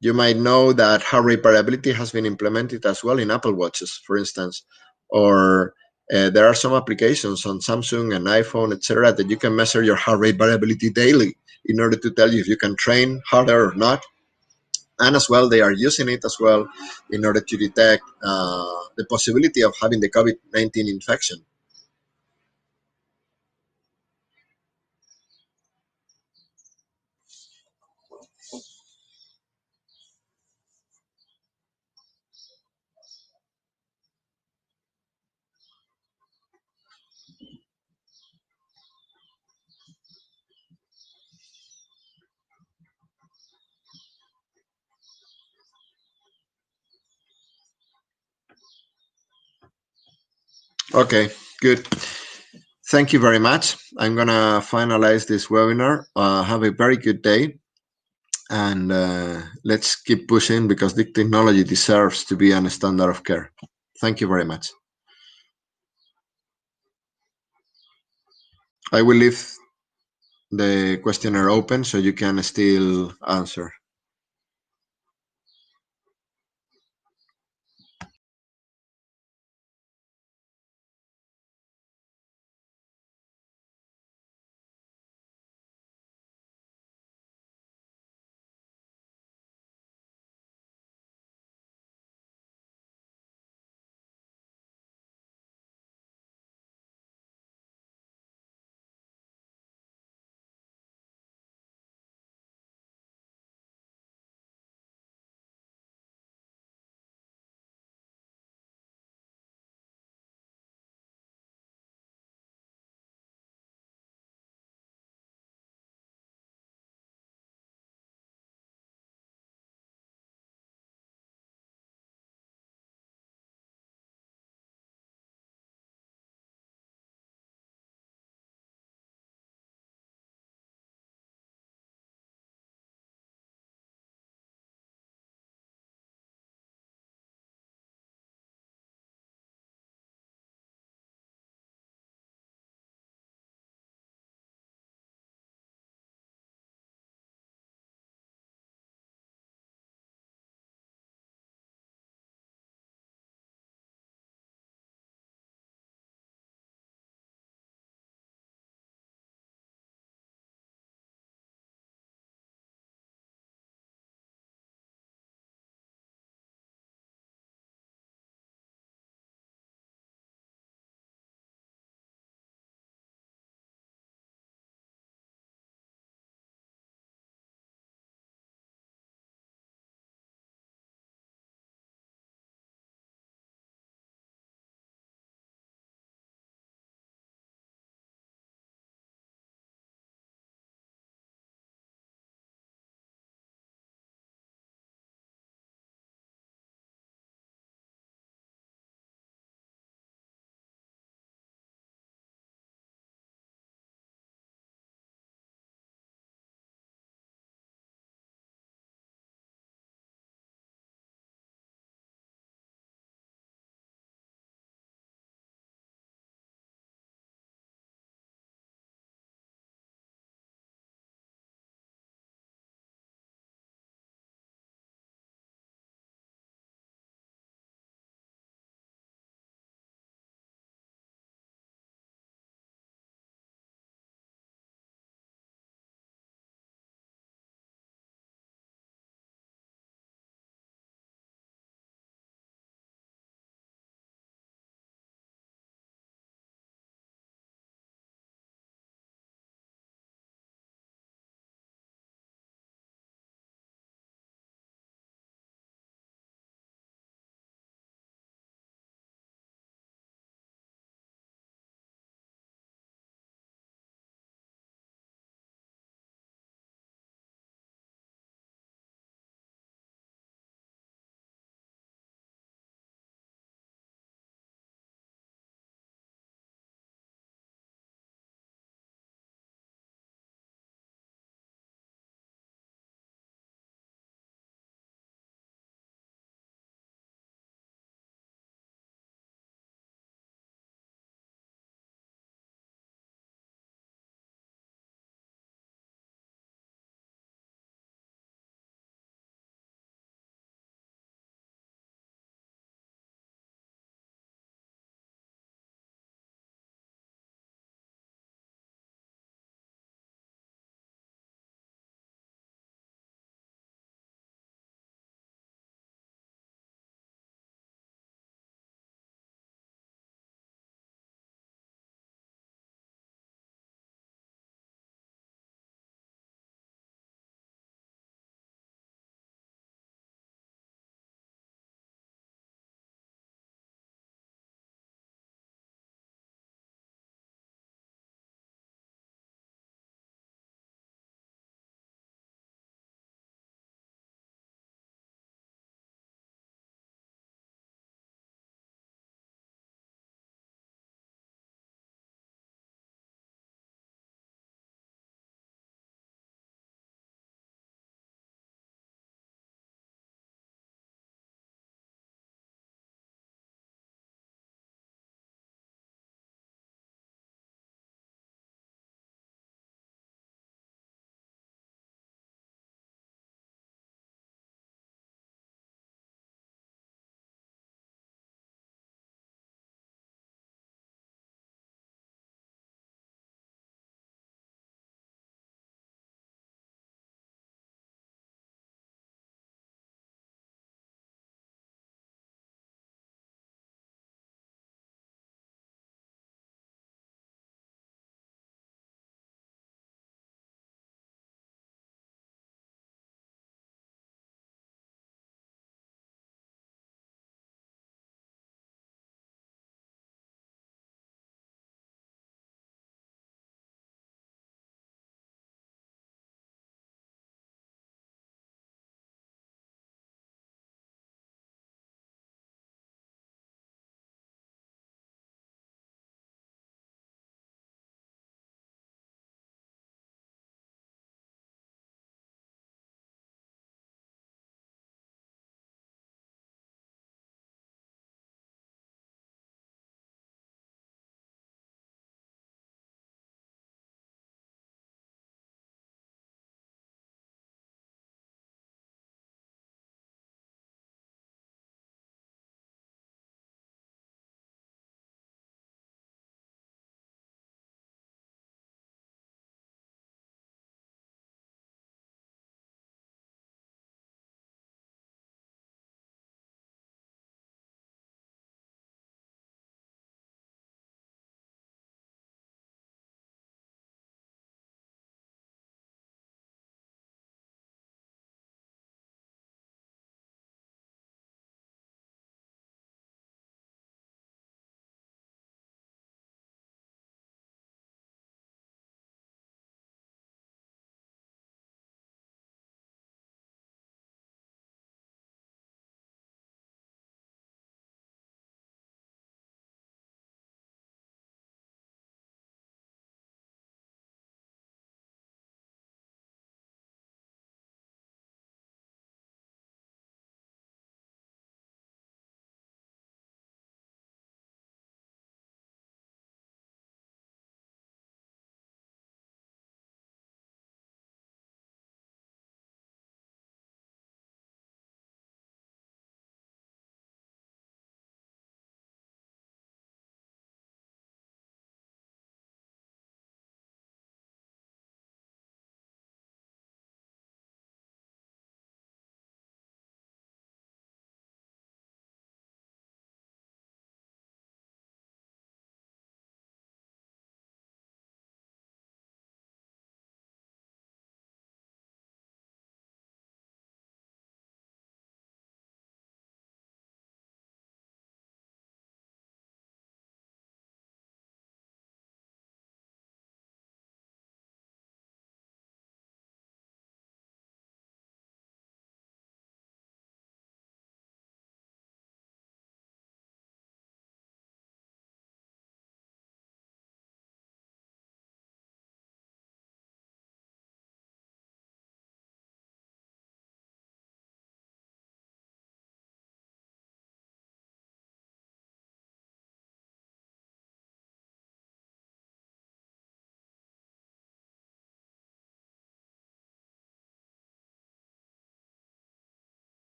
You might know that heart rate variability has been implemented as well in Apple Watches, for instance, or there are some applications on Samsung and iPhone, etc., that you can measure your heart rate variability daily in order to tell you if you can train harder or not. And as well, they are using it as well in order to detect the possibility of having the COVID-19 infection. Okay, good. Thank you very much. I'm going to finalize this webinar. Have a very good day. And let's keep pushing, because the technology deserves to be a standard of care. Thank you very much. I will leave the questionnaire open so you can still answer.